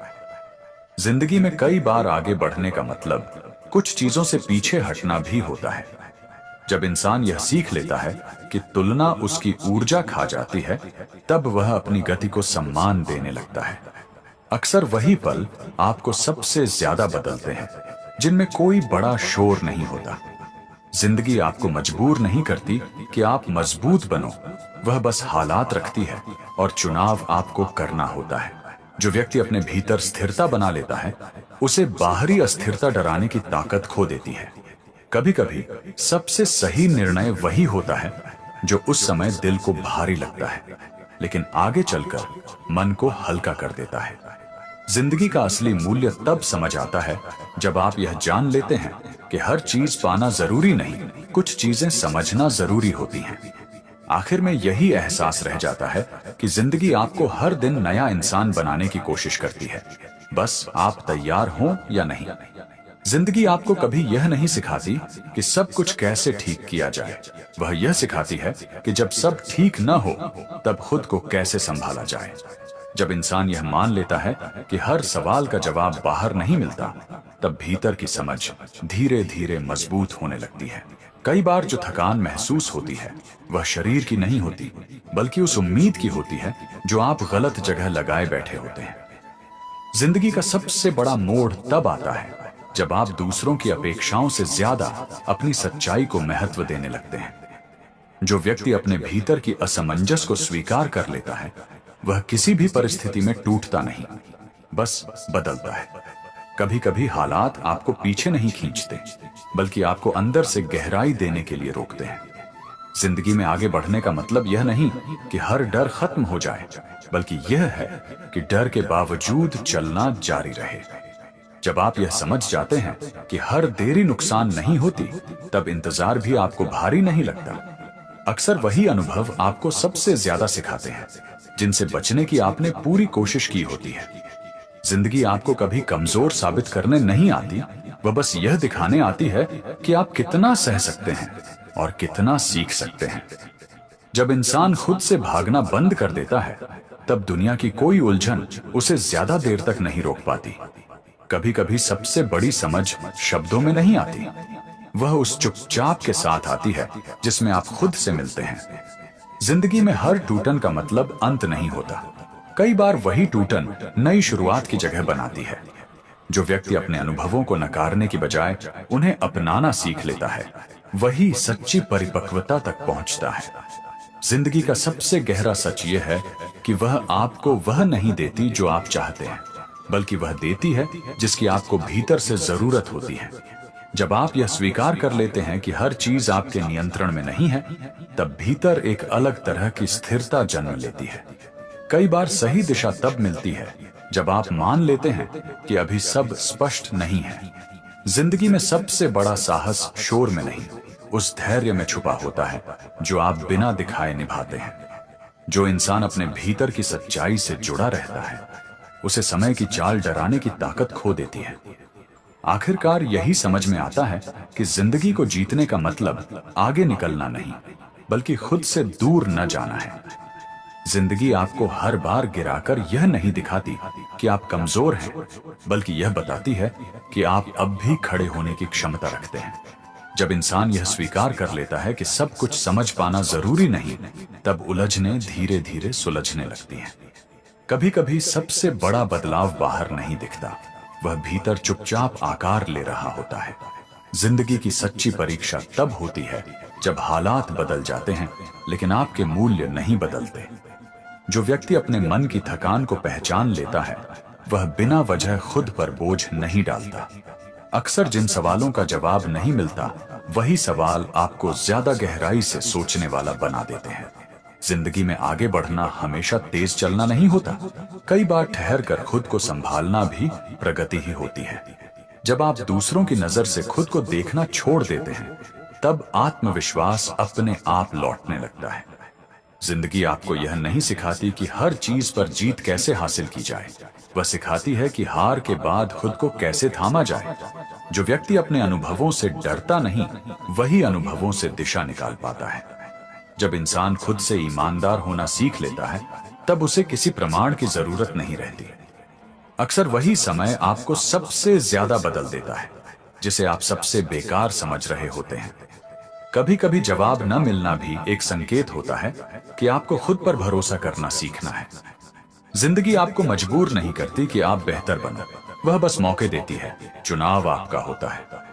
जिंदगी में कई बार आगे बढ़ने का मतलब कुछ चीजों से पीछे हटना भी होता है। जब इंसान यह सीख लेता है कि तुलना उसकी ऊर्जा खा जाती है, तब वह अपनी गति को सम्मान देने लगता है। अक्सर वही पल आपको सबसे ज्यादा बदलते हैं, जिनमें कोई बड़ा शोर नहीं होता। जिंदगी आपको मजबूर नहीं करती कि आप मजबूत बनो, वह बस हालात रखती है और चुनाव आपको करना होता है। जो व्यक्ति अपने भीतर स्थिरता बना लेता है, उसे बाहरी अस्थिरता डराने की ताकत खो देती है। कभी कभी सबसे सही निर्णय वही होता है जो उस समय दिल को भारी लगता है, लेकिन आगे चलकर मन को हल्का कर देता है। जिंदगी का असली मूल्य तब समझ आता है जब आप यह जान लेते हैं कि हर चीज पाना जरूरी नहीं, कुछ चीजें समझना जरूरी होती हैं। आखिर में यही एहसास रह जाता है कि जिंदगी आपको हर दिन नया इंसान बनाने की कोशिश करती है, बस आप तैयार हों या नहीं। जिंदगी आपको कभी यह नहीं सिखाती कि सब कुछ कैसे ठीक किया जाए, वह यह सिखाती है कि जब सब ठीक न हो, तब खुद को कैसे संभाला जाए। जब इंसान यह मान लेता है कि हर सवाल का जवाब बाहर नहीं मिलता, तब भीतर की समझ धीरे धीरे मजबूत होने लगती है। कई बार जो थकान महसूस होती है, वह शरीर की नहीं होती, बल्कि उस उम्मीद की होती है जो आप गलत जगह लगाए बैठे होते हैं। जिंदगी का सबसे बड़ा मोड़ तब आता है जब आप दूसरों की अपेक्षाओं से ज्यादा अपनी सच्चाई को महत्व देने लगते हैं। जो व्यक्ति अपने भीतर की असमंजस को स्वीकार कर लेता है, वह किसी भी परिस्थिति में टूटता नहीं, बस बदलता है। कभी कभी हालात आपको पीछे नहीं खींचते, बल्कि आपको अंदर से गहराई देने के लिए रोकते हैं। जिंदगी में आगे बढ़ने का मतलब यह नहीं कि हर डर खत्म हो जाए, बल्कि यह है कि डर के बावजूद चलना जारी रहे। जब आप यह समझ जाते हैं कि हर देरी नुकसान नहीं होती, तब इंतजार भी आपको भारी नहीं लगता। अक्सर वही अनुभव आपको सबसे ज्यादा सिखाते हैं, जिनसे बचने की आपने पूरी कोशिश की होती है। जिंदगी आपको कभी कमजोर साबित करने नहीं आती, वह बस यह दिखाने आती है कि आप कितना सह सकते हैं और कितना सीख सकते हैं। जब इंसान खुद से भागना बंद कर देता है, तब दुनिया की कोई उलझन उसे ज्यादा देर तक नहीं रोक पाती। कभी कभी सबसे बड़ी समझ शब्दों में नहीं आती, वह उस चुपचाप के साथ आती है जिसमें आप खुद से मिलते हैं। जिंदगी में हर टूटन का मतलब अंत नहीं होता। कई बार वही टूटन नई शुरुआत की जगह बनाती है। जो व्यक्ति अपने अनुभवों को नकारने की बजाय उन्हें अपनाना सीख लेता है, वही सच्ची परिपक्वता तक पहुंचता है। जिंदगी का सबसे गहरा सच यह है कि वह आपको वह नहीं देती जो आप चाहते हैं, बल्कि वह देती है जिसकी आपको भीतर से जरूरत होती है। जब आप यह स्वीकार कर लेते हैं कि हर चीज आपके नियंत्रण में नहीं है, तब भीतर एक अलग तरह की स्थिरता जन्म लेती है। कई बार सही दिशा तब मिलती है जब आप मान लेते हैं कि अभी सब स्पष्ट नहीं है। जिंदगी में सबसे बड़ा साहस शोर में नहीं, उस धैर्य में छुपा होता है जो आप बिना दिखाए निभाते हैं। जो इंसान अपने भीतर की सच्चाई से जुड़ा रहता है, उसे समय की चाल डराने की ताकत खो देती है। आखिरकार यही समझ में आता है कि जिंदगी को जीतने का मतलब आगे निकलना नहीं, बल्कि खुद से दूर न जाना है। जिंदगी आपको हर बार गिराकर यह नहीं दिखाती कि आप कमजोर हैं, बल्कि यह बताती है कि आप अब भी खड़े होने की क्षमता रखते हैं। जब इंसान यह स्वीकार कर लेता है कि सब कुछ समझ पाना जरूरी नहीं, तब उलझने धीरे धीरे सुलझने लगती हैं। कभी कभी सबसे बड़ा बदलाव बाहर नहीं दिखता, वह भीतर चुपचाप आकार ले रहा होता है। जिंदगी की सच्ची परीक्षा तब होती है जब हालात बदल जाते हैं, लेकिन आपके मूल्य नहीं बदलते। जो व्यक्ति अपने मन की थकान को पहचान लेता है, वह बिना वजह खुद पर बोझ नहीं डालता। अक्सर जिन सवालों का जवाब नहीं मिलता, वही सवाल आपको ज्यादा गहराई से सोचने वाला बना देते हैं। जिंदगी में आगे बढ़ना हमेशा तेज चलना नहीं होता, कई बार ठहर कर खुद को संभालना भी प्रगति ही होती है। जब आप दूसरों की नजर से खुद को देखना छोड़ देते हैं, तब आत्मविश्वास अपने आप लौटने लगता है। जिंदगी आपको यह नहीं सिखाती कि हर चीज पर जीत कैसे हासिल की जाए, वह सिखाती है कि हार के बाद खुद को कैसे थामा जाए। जो व्यक्ति अपने अनुभवों से डरता नहीं, वही अनुभवों से दिशा निकाल पाता है। जब इंसान खुद से ईमानदार होना सीख लेता है, तब उसे किसी प्रमाण की जरूरत नहीं रहती। अक्सर वही समय आपको सबसे ज्यादा बदल देता है, जिसे आप सबसे बेकार समझ रहे होते हैं। कभी कभी जवाब न मिलना भी एक संकेत होता है कि आपको खुद पर भरोसा करना सीखना है। जिंदगी आपको मजबूर नहीं करती कि आप बेहतर बनो, वह बस मौके देती है। चुनाव आपका होता है।